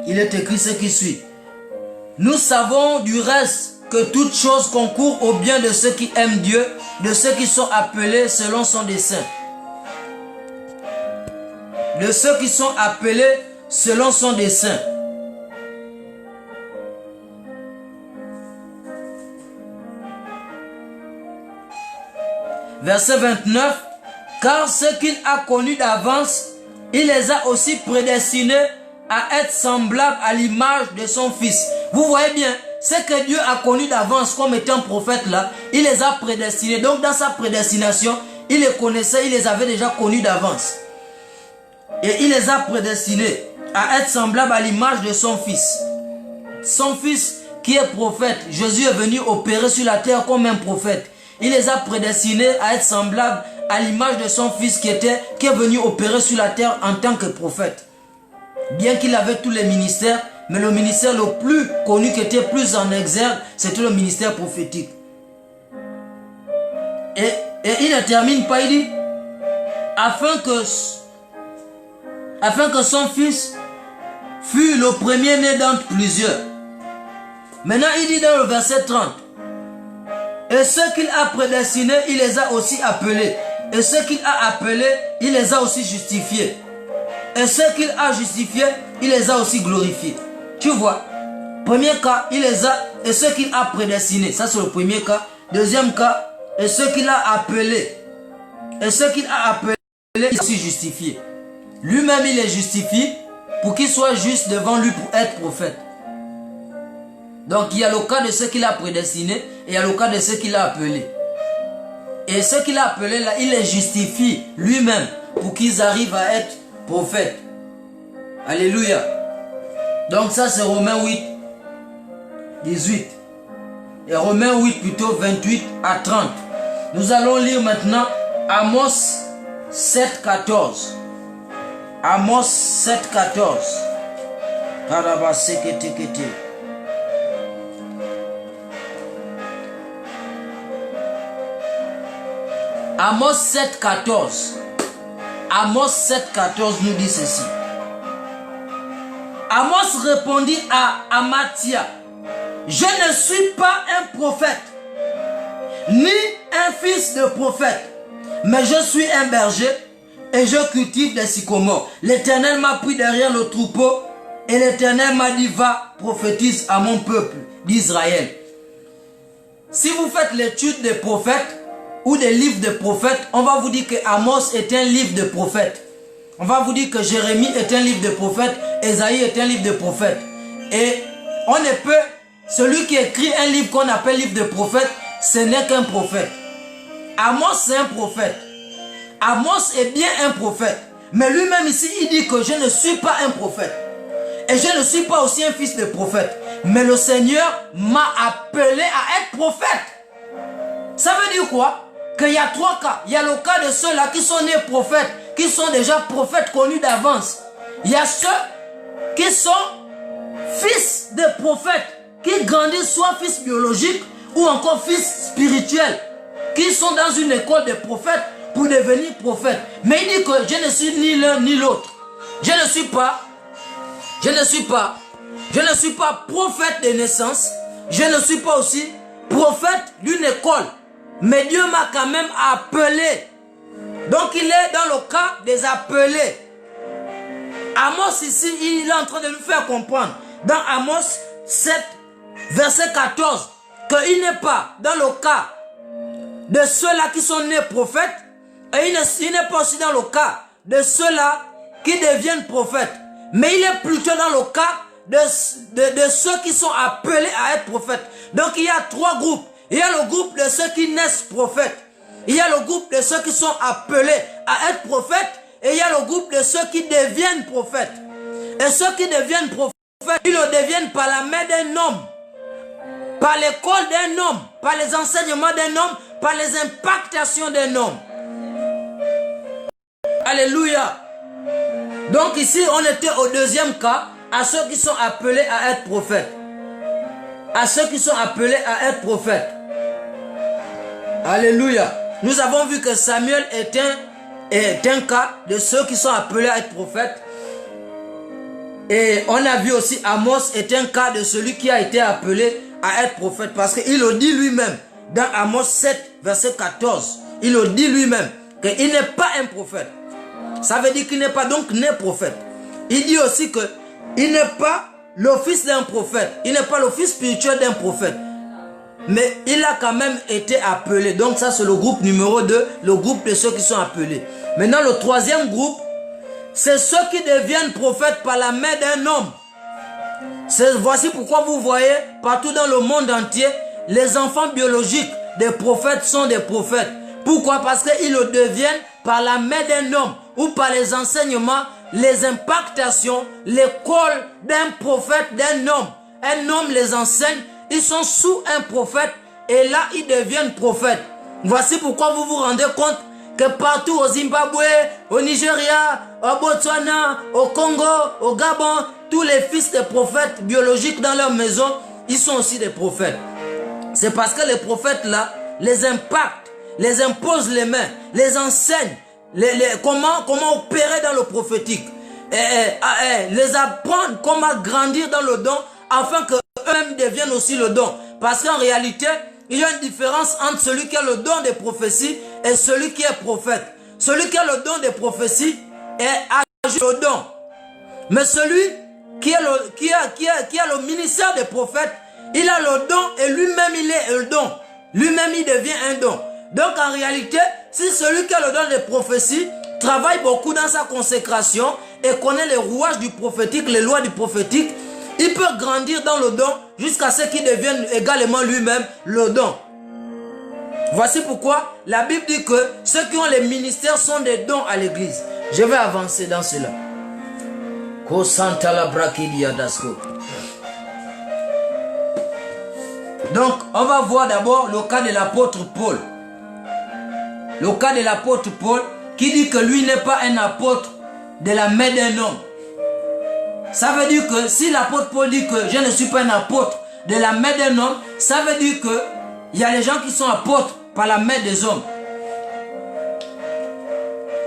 Speaker 1: Il est écrit ce qui suit. Nous savons du reste que toute chose concourt au bien de ceux qui aiment Dieu, de ceux qui sont appelés selon son dessein. De ceux qui sont appelés selon son dessein. Verset 29. Car ceux qu'il a connus d'avance, il les a aussi prédestinés à être semblables à l'image de son Fils. Vous voyez bien, ce que Dieu a connu d'avance comme étant prophète là, il les a prédestinés. Donc dans sa prédestination, il les connaissait, il les avait déjà connus d'avance. Et il les a prédestinés à être semblables à l'image de son Fils. Son Fils qui est prophète, Jésus est venu opérer sur la terre comme un prophète. Il les a prédestinés à être semblables à l'image de son fils qui est venu opérer sur la terre en tant que prophète. Bien qu'il avait tous les ministères, mais le ministère le plus connu qui était plus en exergue, c'était le ministère prophétique. Et il ne termine pas, il dit, afin que son fils fût le premier-né d'entre plusieurs. Maintenant, il dit dans le verset 30, et ceux qu'il a prédestinés, il les a aussi appelés. Et ceux qu'il a appelés, il les a aussi justifiés. Et ceux qu'il a justifiés, il les a aussi glorifiés. Tu vois, premier cas, il les a, et ceux qu'il a prédestinés. Ça, c'est le premier cas. Deuxième cas, et ceux qu'il a appelés. Et ceux qu'il a appelés, il les a aussi justifiés. Lui-même, il les justifie pour qu'il soit juste devant lui pour être prophète. Donc, il y a le cas de ceux qu'il a prédestinés et il y a le cas de ceux qu'il a appelés. Et ceux qu'il a appelés, là, il les justifie lui-même pour qu'ils arrivent à être prophètes. Alléluia. Donc, ça, c'est Romains 8, 18. Et Romains 8, plutôt 28 à 30. Nous allons lire maintenant Amos 7, 14. Amos 7, 14. Amos 7, 14. Amos 7, 14 nous dit ceci. Amos répondit à Amathia, je ne suis pas un prophète, ni un fils de prophète, mais je suis un berger et je cultive des sycomores. L'Éternel m'a pris derrière le troupeau et l'Éternel m'a dit, va, prophétise à mon peuple d'Israël. Si vous faites l'étude des prophètes ou des livres de prophètes, on va vous dire que Amos est un livre de prophètes. On va vous dire que Jérémie est un livre de prophètes, Ésaïe est un livre de prophètes. Et on ne peut, celui qui écrit un livre qu'on appelle livre de prophètes, ce n'est qu'un prophète. Amos c'est un prophète. Amos est bien un prophète. Mais lui-même ici, il dit que je ne suis pas un prophète. Et je ne suis pas aussi un fils de prophète. Mais le Seigneur m'a appelé à être prophète. Ça veut dire quoi? Qu'il y a trois cas. Il y a le cas de ceux-là qui sont nés prophètes, qui sont déjà prophètes connus d'avance. Il y a ceux qui sont fils de prophètes, qui grandissent soit fils biologiques ou encore fils spirituels, qui sont dans une école de prophètes pour devenir prophètes. Mais il dit que je ne suis ni l'un ni l'autre. Je ne suis pas prophète de naissance. Je ne suis pas aussi prophète d'une école. Mais Dieu m'a quand même appelé. Donc il est dans le cas des appelés. Amos ici, il est en train de nous faire comprendre. Dans Amos 7, verset 14, qu'il n'est pas dans le cas de ceux-là qui sont nés prophètes. Et il n'est pas aussi dans le cas de ceux-là qui deviennent prophètes. Mais il est plutôt dans le cas de ceux qui sont appelés à être prophètes. Donc il y a trois groupes. Il y a le groupe de ceux qui naissent prophètes. Il y a le groupe de ceux qui sont appelés à être prophètes. Et il y a le groupe de ceux qui deviennent prophètes. Et ceux qui deviennent prophètes, ils le deviennent par la main d'un homme. Par l'école d'un homme. Par les enseignements d'un homme. Par les impactations d'un homme. Alléluia. Donc ici, on était au deuxième cas, à ceux qui sont appelés à être prophètes. À ceux qui sont appelés à être prophètes. Alléluia. Nous avons vu que Samuel est un cas de ceux qui sont appelés à être prophètes. Et on a vu aussi Amos est un cas de celui qui a été appelé à être prophète. Parce qu'il le dit lui-même dans Amos 7, verset 14. Il le dit lui-même qu'il n'est pas un prophète. Ça veut dire qu'il n'est pas donc né prophète. Il dit aussi qu'il n'est pas le fils d'un prophète. Il n'est pas le fils spirituel d'un prophète. Mais il a quand même été appelé. Donc ça c'est le groupe numéro 2. Le groupe de ceux qui sont appelés. Maintenant le troisième groupe. C'est ceux qui deviennent prophètes par la main d'un homme. Voici pourquoi vous voyez partout dans le monde entier. Les enfants biologiques des prophètes sont des prophètes. Pourquoi? Parce qu'ils le deviennent par la main d'un homme. Ou par les enseignements, les impactations, l'école d'un prophète, d'un homme. Un homme les enseigne, ils sont sous un prophète et là ils deviennent prophètes. Voici pourquoi vous vous rendez compte que partout au Zimbabwe, au Nigeria, au Botswana, au Congo, au Gabon, tous les fils des prophètes biologiques dans leur maison, ils sont aussi des prophètes. C'est parce que les prophètes là, les impactent, les imposent les mains, les enseignent, comment opérer dans le prophétique, les apprendre comment grandir dans le don, afin qu'eux-mêmes deviennent aussi le don. Parce qu'en réalité, il y a une différence entre celui qui a le don des prophéties et celui qui est prophète. Celui qui a le don des prophéties a le don. Mais celui qui a le ministère des prophètes, il a le don et lui-même il est le don. Lui-même il devient un don. Donc en réalité, si celui qui a le don des prophéties travaille beaucoup dans sa consécration et connaît les rouages du prophétique, les lois du prophétique, il peut grandir dans le don jusqu'à ce qu'il devienne également lui-même le don. Voici pourquoi la Bible dit que ceux qui ont les ministères sont des dons à l'église. Je vais avancer dans cela. Donc, on va voir d'abord le cas de l'apôtre Paul. Le cas de l'apôtre Paul qui dit que lui n'est pas un apôtre de la main d'un homme. Ça veut dire que si l'apôtre Paul dit que je ne suis pas un apôtre de la main d'un homme, ça veut dire que il y a des gens qui sont apôtres par la main des hommes.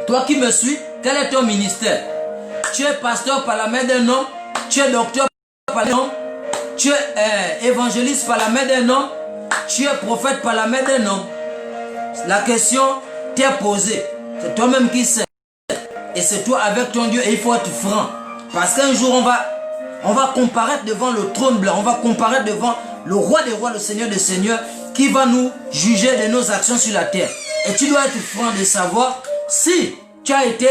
Speaker 1: Toi qui me suis, quel est ton ministère? Tu es pasteur par la main d'un homme, tu es docteur par la main d'un homme, tu es évangéliste par la main d'un homme, tu es prophète par la main d'un homme. La question t'est posée. C'est toi-même qui sais. Et c'est toi avec ton Dieu et il faut être franc. Parce qu'un jour on va comparaître devant le trône blanc. On va comparaître devant le roi des rois, le Seigneur des seigneurs, qui va nous juger de nos actions sur la terre. Et tu dois être franc de savoir si tu as été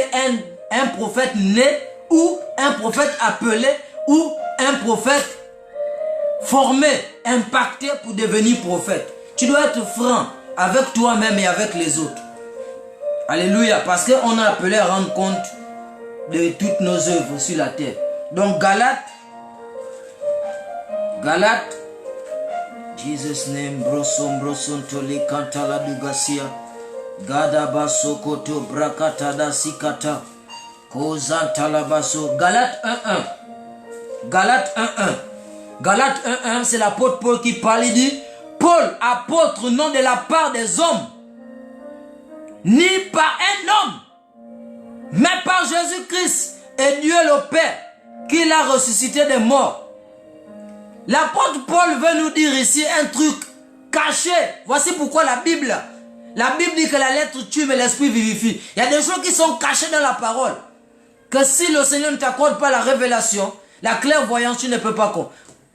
Speaker 1: un prophète né ou un prophète appelé ou un prophète formé, impacté pour devenir prophète. Tu dois être franc avec toi-même et avec les autres. Alléluia, parce qu'on a appelé à rendre compte de toutes nos œuvres sur la terre. Donc Galates, Jesus name, broson toli kantala dugasia, gada baso koto brakata da sikata, kozantala baso. Galates 1:1. Galates 1:1. Galates 1:1, c'est l'apôtre Paul qui parle, il dit, Paul, apôtre, non de la part des hommes, ni par un homme, mais par Jésus-Christ et Dieu le Père, qui l'a ressuscité des morts. L'apôtre Paul veut nous dire ici un truc caché. Voici pourquoi la Bible dit que la lettre tue mais l'esprit vivifie. Il y a des choses qui sont cachées dans la parole. Que si le Seigneur ne t'accorde pas la révélation, la clairvoyance, tu ne peux pas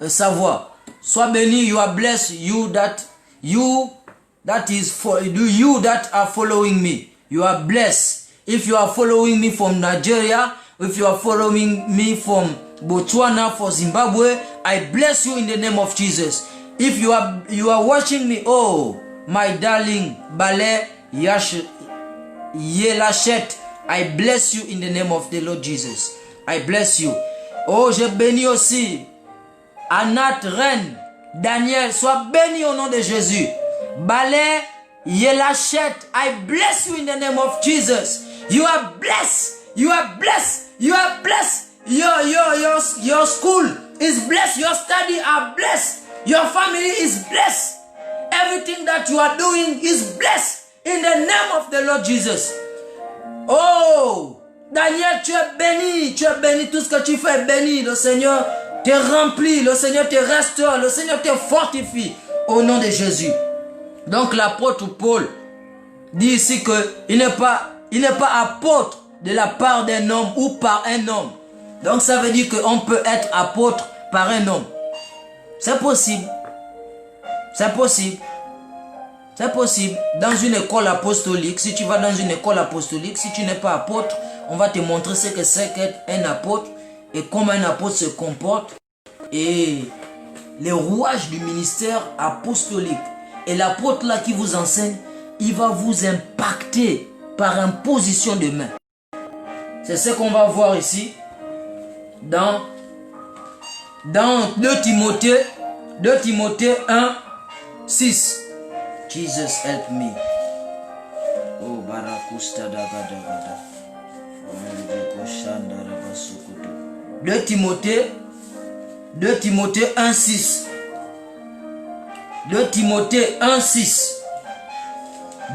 Speaker 1: savoir. Sois béni, you are blessed, you that are following me. You are blessed. If you are following me from Nigeria, if you are following me from Botswana, for Zimbabwe, I bless you in the name of Jesus. If you are watching me, oh my darling Bale Yelachet, I bless you in the name of the Lord Jesus. I bless you. Oh, je bénis aussi Anat Reine Daniel, sois béni au nom de Jésus. Bale Yelachet, I bless you in the name of Jesus. You are blessed. You are blessed. You are blessed. Your school is blessed. Your study are blessed. Your family is blessed. Everything that you are doing is blessed in the name of the Lord Jesus. Oh, Daniel, tu es béni. Tu es béni. Tout ce que tu fais est béni. Le Seigneur te remplit. Le Seigneur te restaure. Le Seigneur te fortifie au nom de Jésus. Donc l'apôtre Paul dit ici qu'il n'est pas apôtre de la part d'un homme ou par un homme. Donc ça veut dire qu'on peut être apôtre par un homme. C'est possible. C'est possible. C'est possible. Dans une école apostolique, si tu vas dans une école apostolique, si tu n'es pas apôtre, on va te montrer ce que c'est qu'être un apôtre et comment un apôtre se comporte et les rouages du ministère apostolique. Et l'apôtre là qui vous enseigne, il va vous impacter par imposition de main. C'est ce qu'on va voir ici dans 2 Timothée 1:6. Jesus help me. Oh 2 Timothée 1:6. 2 Timothée 1:6.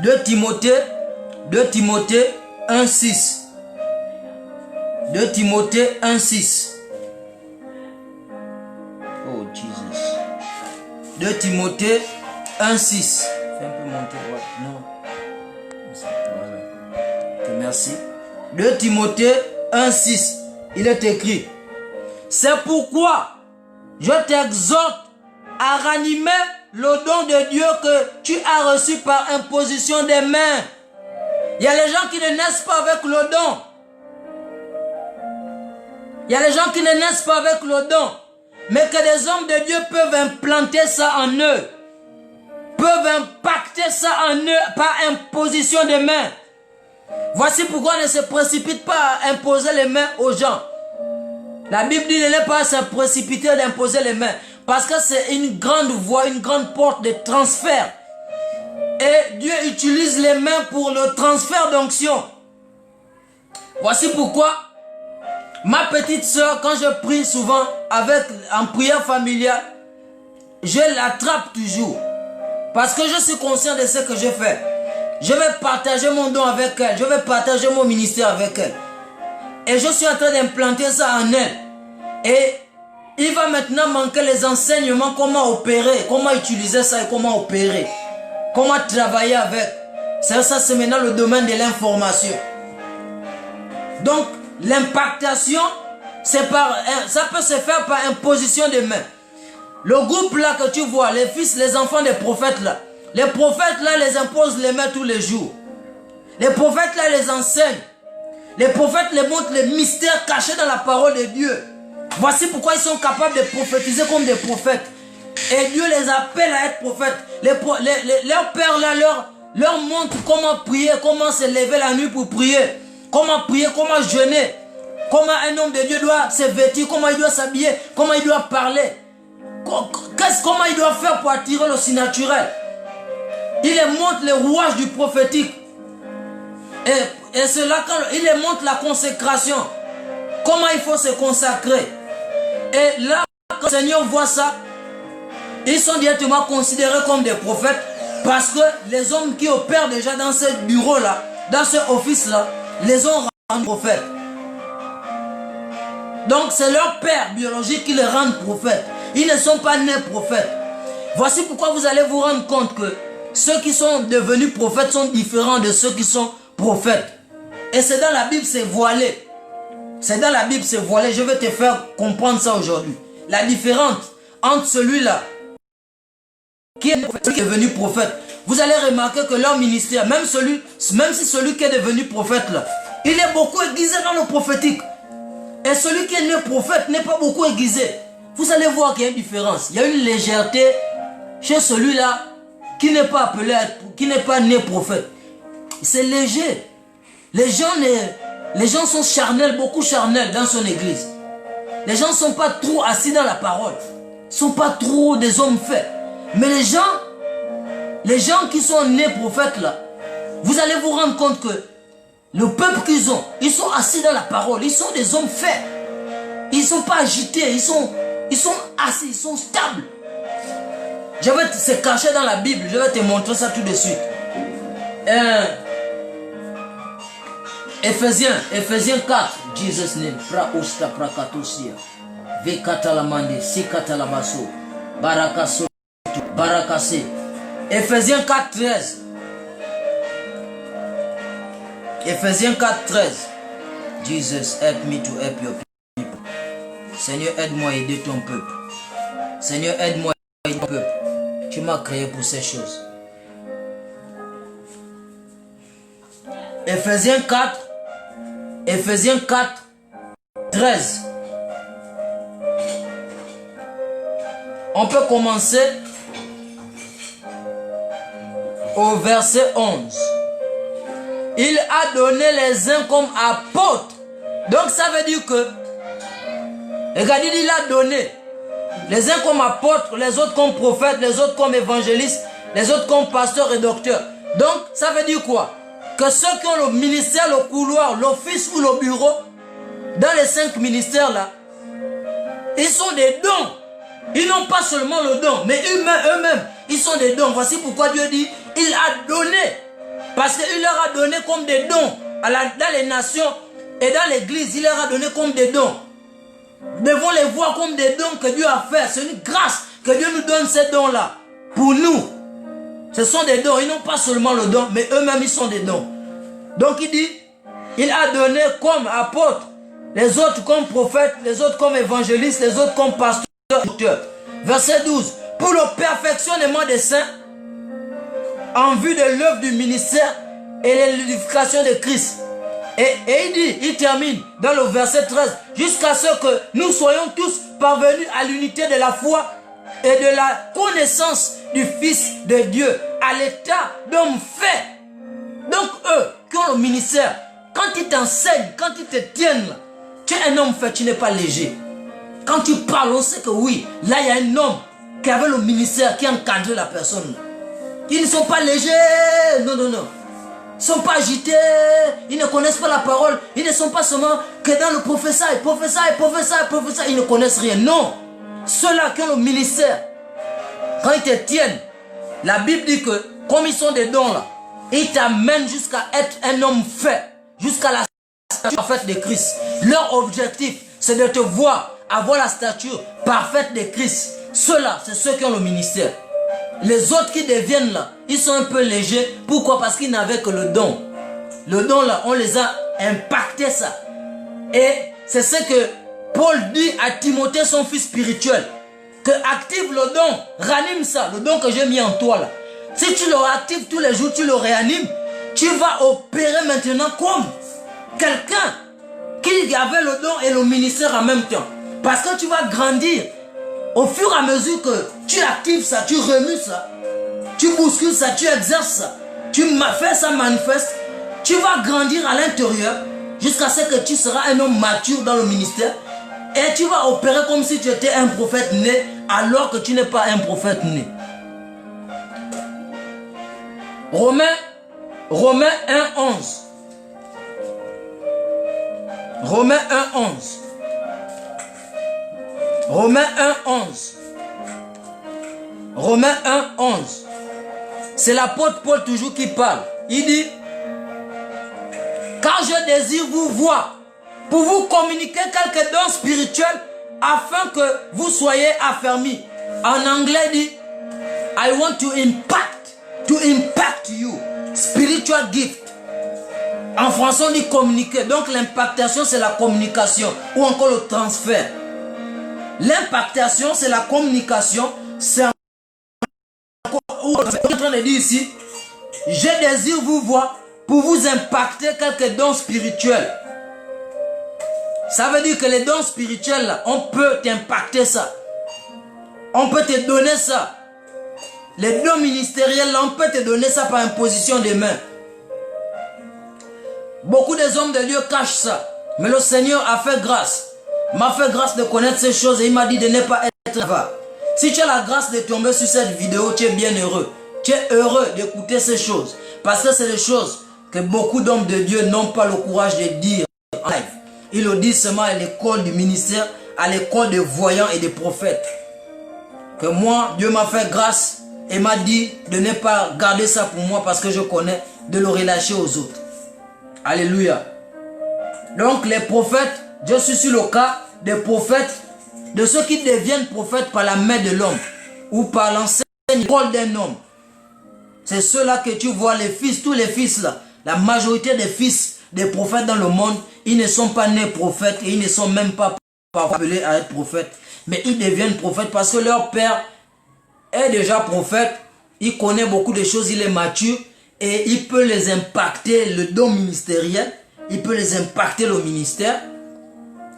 Speaker 1: 2 Timothée 1:6. 2 Timothée 1:6. Oh Jesus. 2 Timothée 1:6. Fais un peu monter. Non. Voilà. Okay, merci. 2 Timothée 1:6. Il est écrit: c'est pourquoi je t'exhorte à ranimer le don de Dieu que tu as reçu par imposition des mains. Il y a les gens qui ne naissent pas avec le don. Il y a les gens qui ne naissent pas avec le don, mais que des hommes de Dieu peuvent implanter ça en eux, peuvent impacter ça en eux par imposition des mains. Voici pourquoi on ne se précipite pas à imposer les mains aux gens. La Bible dit ne pas se précipiter d'imposer les mains, parce que c'est une grande voie, une grande porte de transfert. Et Dieu utilise les mains pour le transfert d'onction. Voici pourquoi ma petite soeur, quand je prie souvent en prière familiale, je l'attrape toujours. Parce que je suis conscient de ce que je fais. Je vais partager mon don avec elle. Je vais partager mon ministère avec elle. Et je suis en train d'implanter ça en elle. Et il va maintenant manquer les enseignements, comment opérer, comment utiliser ça et comment opérer. Comment travailler avec. Ça c'est maintenant le domaine de l'information. Donc, l'impactation, ça peut se faire par imposition de main. Le groupe là que tu vois, les fils, les enfants des prophètes là, les prophètes là les imposent les mains tous les jours. Les prophètes là les enseignent. Les prophètes les montrent les mystères cachés dans la parole de Dieu. Voici pourquoi ils sont capables de prophétiser comme des prophètes. Et Dieu les appelle à être prophètes. Leurs pères là leur montrent comment prier, comment se lever la nuit pour prier. Comment prier, comment jeûner. Comment un homme de Dieu doit se vêtir, comment il doit s'habiller, comment il doit parler. Comment il doit faire pour attirer le surnaturel. Il les montre les rouages du prophétique. Et cela, il les montre la consécration. Comment il faut se consacrer. Et là, quand le Seigneur voit ça, ils sont directement considérés comme des prophètes. Parce que les hommes qui opèrent déjà dans ce bureau-là, dans ce office-là, les ont rendus prophètes. Donc c'est leur père biologique qui les rend prophètes. Ils ne sont pas nés prophètes. Voici pourquoi vous allez vous rendre compte que ceux qui sont devenus prophètes sont différents de ceux qui sont prophètes. Et c'est dans la Bible, c'est voilé. C'est dans la Bible, c'est voilé. Je vais te faire comprendre ça aujourd'hui. La différence entre celui-là qui est devenu prophète. Vous allez remarquer que leur ministère, même si celui qui est devenu prophète là, il est beaucoup aiguisé dans le prophétique. Et celui qui est né prophète n'est pas beaucoup aiguisé. Vous allez voir qu'il y a une différence. Il y a une légèreté chez celui-là qui n'est pas appelé, qui n'est pas né prophète. C'est léger. Les gens sont charnels, beaucoup charnels dans son église. Les gens ne sont pas trop assis dans la parole. Ils ne sont pas trop des hommes faits. Mais les gens qui sont nés prophètes là, vous allez vous rendre compte que le peuple qu'ils ont, ils sont assis dans la parole, ils sont des hommes faits. Ils ne sont pas agités, ils sont assis, ils sont stables. Je vais se cacher dans la Bible, je vais te montrer ça tout de suite. Ephésiens 4, Jesus name, pra usta prakatosia, ve katalamande, si katalabaso, barakaso, barakase. Ephésiens 4, 13. Ephésiens 4, 13. Jesus, help me to help your people. Seigneur, aide-moi à aider ton peuple. Seigneur, aide-moi à aider ton peuple. Tu m'as créé pour ces choses. Ephésiens 4, 13. On peut commencer au verset 11. Il a donné les uns comme apôtres. Donc ça veut dire que, regardez, il a donné les uns comme apôtres, les autres comme prophètes, les autres comme évangélistes, les autres comme pasteurs et docteurs. Donc ça veut dire quoi? que ceux qui ont le ministère, le couloir, l'office ou le bureau, dans les 5 ministères là, ils sont des dons. Ils n'ont pas seulement le don, mais eux-mêmes, ils sont des dons. Voici pourquoi Dieu dit, il a donné. Parce qu'il leur a donné comme des dons dans les nations et dans l'église. Il leur a donné comme des dons. Nous devons les voir comme des dons que Dieu a fait. C'est une grâce que Dieu nous donne ces dons-là. Pour nous. Ce sont des dons. Ils n'ont pas seulement le don, mais eux-mêmes, ils sont des dons. Donc il dit, il a donné comme apôtres, les autres comme prophètes, les autres comme évangélistes, les autres comme pasteurs. Verset 12. Pour le perfectionnement des saints, en vue de l'œuvre du ministère et de l'édification de Christ. Et il termine dans le verset 13, jusqu'à ce que nous soyons tous parvenus à l'unité de la foi et de la connaissance du Fils de Dieu, à l'état d'homme fait. Donc eux qui ont le ministère, quand ils t'enseignent, quand ils te tiennent, tu es un homme fait, tu n'es pas léger. Quand tu parles, on sait que oui, là il y a un homme qui avait le ministère, qui encadrait la personne. Ils ne sont pas légers, non, non, non. Ils ne sont pas agités, ils ne connaissent pas la parole, ils ne sont pas seulement que dans le prophétie, ils ne connaissent rien. Non, ceux-là qui ont le ministère, quand ils te tiennent, la Bible dit que comme ils sont des dons là, ils t'amènent jusqu'à être un homme fait, jusqu'à la stature parfaite de Christ. Leur objectif, c'est de te voir avoir la stature parfaite de Christ. Ceux-là, c'est ceux qui ont le ministère. Les autres qui deviennent là, ils sont un peu légers. Pourquoi? Parce qu'ils n'avaient que le don. Le don là, on les a impactés ça. Et c'est ce que Paul dit à Timothée, son fils spirituel. Que active le don, ranime ça, le don que j'ai mis en toi là. Si tu le actives tous les jours, tu le réanimes, tu vas opérer maintenant comme quelqu'un qui avait le don et le ministère en même temps. Parce que tu vas grandir. Au fur et à mesure que tu actives ça, tu remues ça, tu bouscules ça, tu exerces ça, tu fais ça manifeste, tu vas grandir à l'intérieur jusqu'à ce que tu seras un homme mature dans le ministère et tu vas opérer comme si tu étais un prophète né alors que tu n'es pas un prophète né. Romains 1:11. Romains 1:11. Romains 1:11. Romains 1:11. C'est l'apôtre Paul toujours qui parle. Il dit, car je désire vous voir pour vous communiquer quelques dons spirituels afin que vous soyez affermis. En anglais dit, I want to impact you. Spiritual gift. En français on dit communiquer. Donc l'impactation c'est la communication ou encore le transfert. L'impactation, c'est la communication. C'est en train de dire ici, je désire vous voir pour vous impacter quelques dons spirituels. Ça veut dire que les dons spirituels, là, on peut t'impacter ça. On peut te donner ça. Les dons ministériels, là, on peut te donner ça par imposition des mains. Beaucoup des hommes de Dieu cachent ça. Mais le Seigneur a fait grâce. M'a fait grâce de connaître ces choses et il m'a dit de ne pas être avare. Si tu as la grâce de tomber sur cette vidéo, tu es bien heureux. Tu es heureux d'écouter ces choses. Parce que c'est des choses que beaucoup d'hommes de Dieu n'ont pas le courage de dire en live. Ils le disent seulement à l'école du ministère, à l'école des voyants et des prophètes. Que moi, Dieu m'a fait grâce et m'a dit de ne pas garder ça pour moi parce que je connais, de le relâcher aux autres. Alléluia. Donc les prophètes, je suis sur le cas des prophètes, de ceux qui deviennent prophètes par la main de l'homme ou par l'enseignement d'un homme. C'est ceux-là que tu vois, les fils, tous les fils là, la majorité des fils des prophètes dans le monde, ils ne sont pas nés prophètes et ils ne sont même pas appelés à être prophètes. Mais ils deviennent prophètes parce que leur père est déjà prophète, il connaît beaucoup de choses, il est mature et il peut les impacter, le don ministériel, il peut les impacter le ministère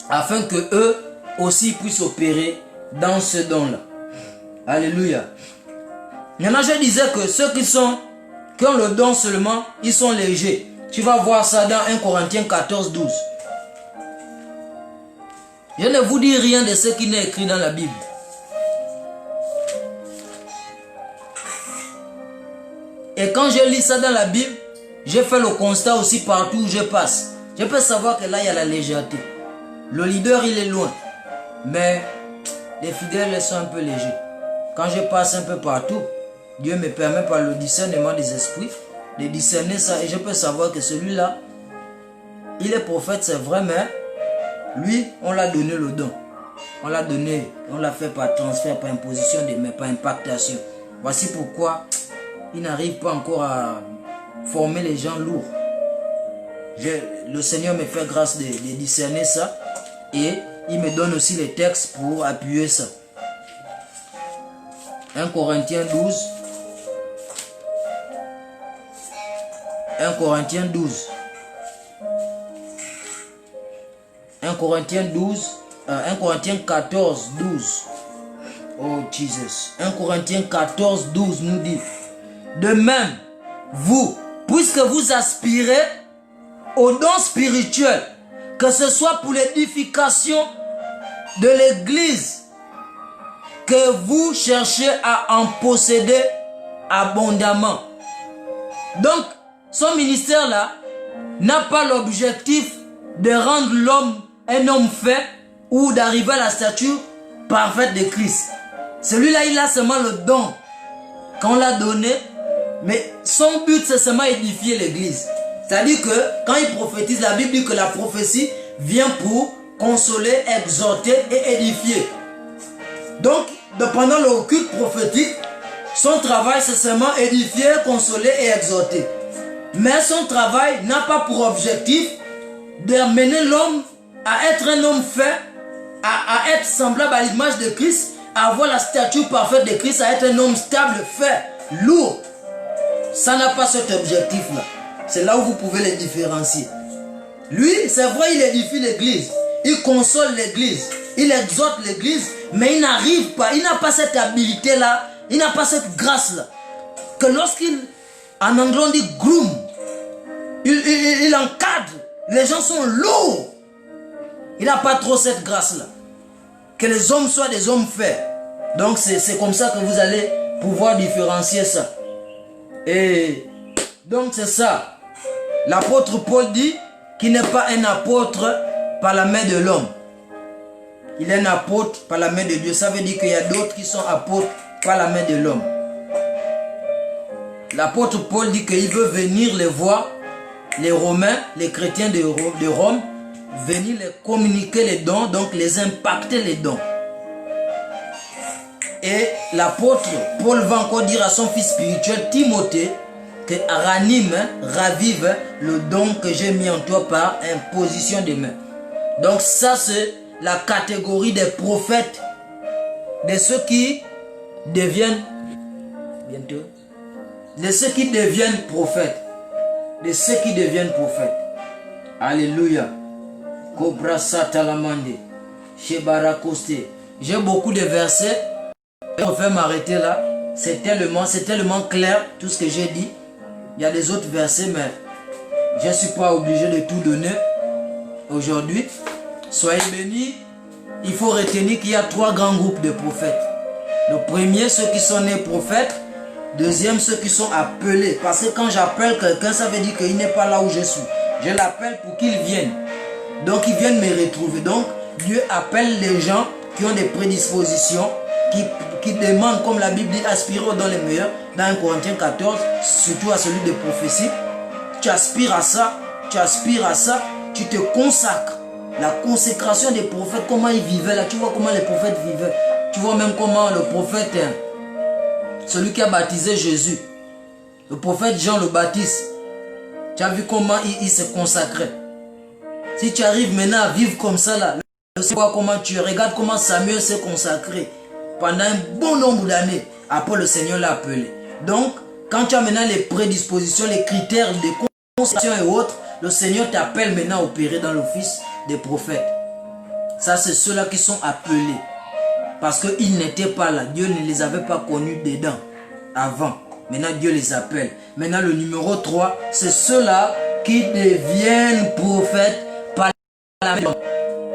Speaker 1: afin que eux aussi puissent opérer dans ce don-là. Alléluia. Maintenant, je disais que ceux qui ont le don seulement, ils sont légers. Tu vas voir ça dans 1 Corinthiens 14:12. Je ne vous dis rien de ce qui n'est écrit dans la Bible. Et quand je lis ça dans la Bible, j'ai fait le constat aussi partout où je passe. Je peux savoir que là, il y a la légèreté. Le leader, il est loin. Mais les fidèles sont un peu légers. Quand je passe un peu partout, Dieu me permet par le discernement des esprits de discerner ça. Et je peux savoir que celui-là, il est prophète, c'est vrai, mais lui, on l'a donné le don. On l'a donné, on l'a fait par transfert, par imposition, mais par impactation. Voici pourquoi il n'arrive pas encore à former les gens lourds. Le Seigneur me fait grâce de discerner ça et il me donne aussi les textes pour appuyer ça. 1 Corinthiens 12. 1 Corinthiens 12. 1 Corinthiens 12. 1 Corinthiens 14, 12. Oh Jesus. 1 Corinthiens 14, 12 nous dit: de même, vous, puisque vous aspirez aux dons spirituels, que ce soit pour l'édification de l'Église, que vous cherchez à en posséder abondamment. Donc, son ministère là n'a pas l'objectif de rendre l'homme un homme fait ou d'arriver à la stature parfaite de Christ. Celui-là, il a seulement le don qu'on l'a donné, mais son but, c'est seulement édifier l'Église. C'est-à-dire que quand il prophétise, la Bible dit que la prophétie vient pour consoler, exhorter et édifier. Donc, pendant le culte prophétique, son travail, c'est seulement édifier, consoler et exhorter. Mais son travail n'a pas pour objectif d'amener l'homme à être un homme fait, à être semblable à l'image de Christ, à avoir la stature parfaite de Christ, à être un homme stable, fait, lourd. Ça n'a pas cet objectif-là. C'est là où vous pouvez les différencier. Lui, c'est vrai, il édifie l'église, il console l'église, il exhorte l'église, mais il n'arrive pas, il n'a pas cette habilité-là, il n'a pas cette grâce-là. Que lorsqu'il, en anglais on dit groom, il encadre, les gens sont lourds. Il n'a pas trop cette grâce-là. Que les hommes soient des hommes faits. Donc c'est comme ça que vous allez pouvoir différencier ça. Et donc c'est ça. L'apôtre Paul dit qu'il n'est pas un apôtre par la main de l'homme. Il est un apôtre par la main de Dieu. Ça veut dire qu'il y a d'autres qui sont apôtres par la main de l'homme. L'apôtre Paul dit qu'il veut venir les voir, les Romains, les chrétiens de Rome, venir les communiquer les dons, donc les impacter les dons. Et l'apôtre Paul va encore dire à son fils spirituel Timothée que ranime, ravive le don que j'ai mis en toi par imposition des mains. Donc ça c'est la catégorie des prophètes, de ceux qui deviennent prophètes, de ceux qui deviennent prophètes. Alléluia. Cobra Satalamande, Shebarakoste. J'ai beaucoup de versets. Je vais m'arrêter là. C'est tellement clair tout ce que j'ai dit. Il y a des autres versets, mais je ne suis pas obligé de tout donner aujourd'hui. Soyez bénis. Il faut retenir qu'il y a 3 grands groupes de prophètes. Le premier, ceux qui sont nés prophètes. Deuxième, ceux qui sont appelés. Parce que quand j'appelle quelqu'un, ça veut dire qu'il n'est pas là où je suis. Je l'appelle pour qu'il vienne. Donc, ils viennent me retrouver. Donc, Dieu appelle les gens qui ont des prédispositions, qui demandent, comme la Bible dit, aspirer dans les meilleurs. Dans 1 Corinthiens 14, surtout à celui de prophétie. Tu aspires à ça, tu te consacres. La consécration des prophètes, comment ils vivaient là. Tu vois comment les prophètes vivaient. Tu vois même comment le prophète, celui qui a baptisé Jésus, le prophète Jean le Baptiste, tu as vu comment il se consacrait. Si tu arrives maintenant à vivre comme ça là, comment tu regardes comment Samuel s'est consacré pendant un bon nombre d'années. Après le Seigneur l'a appelé. Donc, quand tu as maintenant les prédispositions, les critères de consécration et autres, le Seigneur t'appelle maintenant à opérer dans l'office des prophètes. Ça, c'est ceux-là qui sont appelés. Parce qu'ils n'étaient pas là. Dieu ne les avait pas connus dedans avant. Maintenant, Dieu les appelle. Maintenant, le numéro 3, c'est ceux-là qui deviennent prophètes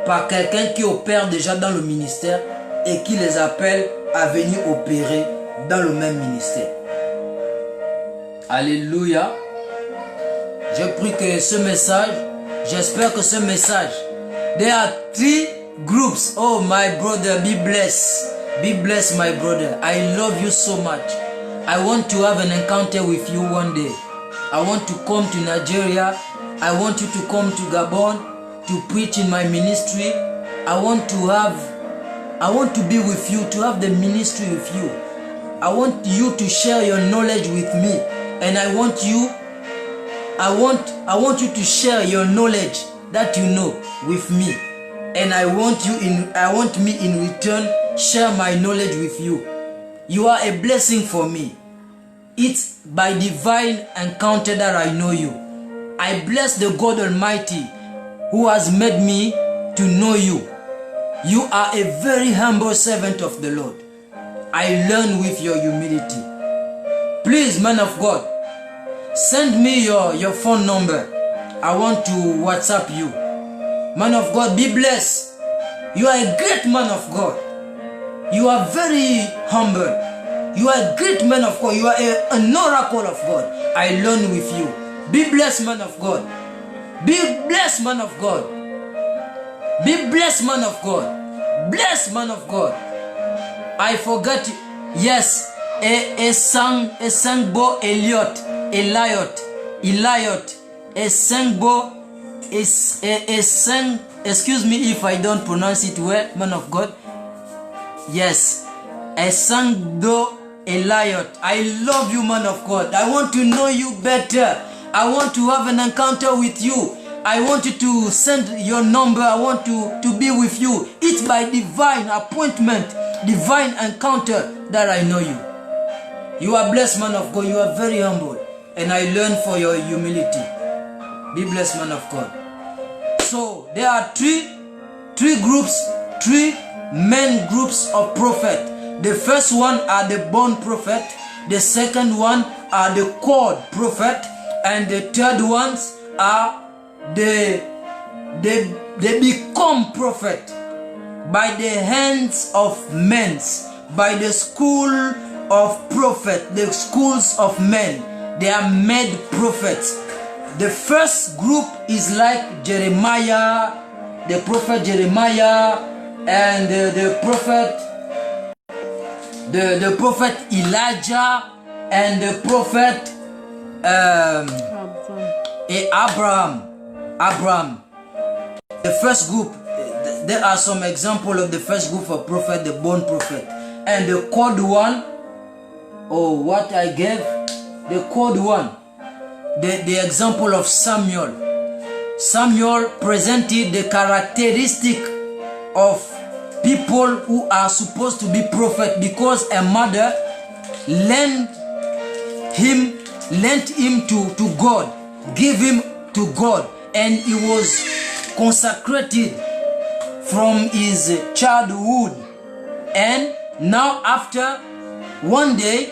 Speaker 1: par quelqu'un qui opère déjà dans le ministère et qui les appelle à venir opérer dans le même ministère. Alléluia. Je prie que ce message, j'espère que ce message, there are 3 groups. Oh my brother, be blessed. Be blessed, my brother. I love you so much. I want to have an encounter with you one day. I want to come to Nigeria. I want you to come to Gabon to preach in my ministry. I want to be with you, to have the ministry with you. I want you to share your knowledge with me, and I want you to share your knowledge that you know with me, and I want me in return share my knowledge with you. You are a blessing for me. It's by divine encounter that I know you. I bless the God Almighty who has made me to know you. You are a very humble servant of the Lord. I learn with your humility. Please, man of God, send me your phone number. I want to WhatsApp you. Man of God, be blessed. You are a great man of God. You are very humble. You are a great man of God. You are an oracle of God. I learn with you. Be blessed, man of God. Be blessed, man of God. Be blessed, man of God. Blessed, man of God. I forgot. Yes, Sangbo Eliot. Excuse me if I don't pronounce it well, man of God. Yes, Sangbo Eliot. I love you, man of God. I want to know you better. I want to have an encounter with you. I want you to send your number. I want to be with you. It's by divine appointment, divine encounter that I know you. You are blessed, man of God. You are very humble. And I learn for your humility. Be blessed, man of God. So there are three groups, 3 main groups of prophet. The first one are the born prophet. The second one are the called prophet. And the third ones are they become prophet by the hands of men, by the school of prophet, the schools of men. They are made prophets. The first group is like Jeremiah, the prophet Jeremiah, and the prophet Elijah, and the prophet Abraham. The first group, there are some examples of the first group of prophet, the born prophet. And the called one, what I gave, the called one, the example of Samuel. Samuel presented the characteristic of people who are supposed to be prophet, because a mother lent him to God, give him to God, and he was consecrated from his childhood. And now after one day,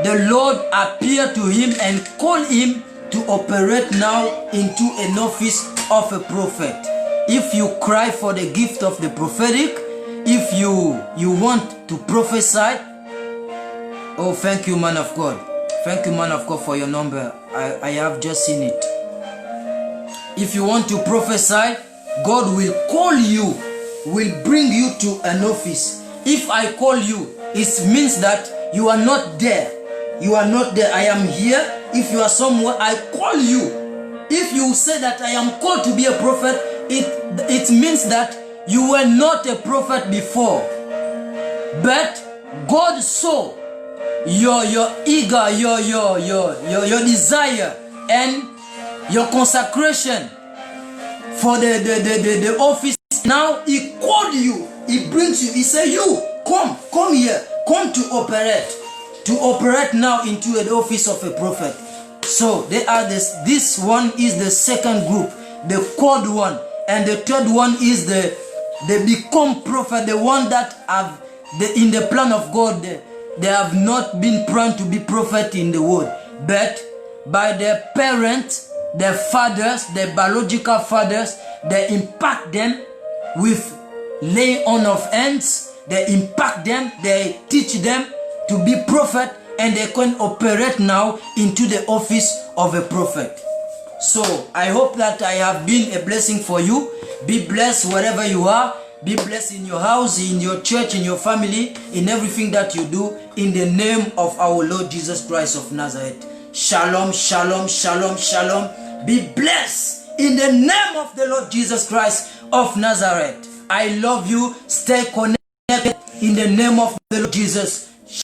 Speaker 1: the Lord appeared to him and called him to operate now into an office of a prophet. If you cry for the gift of the prophetic, if you want to prophesy, thank you, man of God. Thank you, man of God, for your number. I have just seen it. If you want to prophesy, God will call you, will bring you to an office. If I call you, it means that you are not there. You are not there. I am here. If you are somewhere, I call you. If you say that I am called to be a prophet, it means that you were not a prophet before. But God saw your eager, your desire and your consecration for the office. Now he called you, he brings you, he said, you come here, come to operate now into an office of a prophet. So they are this one is the second group, the called one, and the third one is the become prophet, the one that have in the plan of God. They have not been planned to be prophet in the world, but by their parents, their fathers, their biological fathers, they impact them with laying on of hands. They impact them, they teach them to be prophet, and they can operate now into the office of a prophet. So I hope that I have been a blessing for you. Be blessed wherever you are. Be blessed in your house, in your church, in your family, in everything that you do, in the name of our Lord Jesus Christ of Nazareth. Shalom, shalom, shalom, shalom. Be blessed in the name of the Lord Jesus Christ of Nazareth. I love you. Stay connected in the name of the Lord Jesus.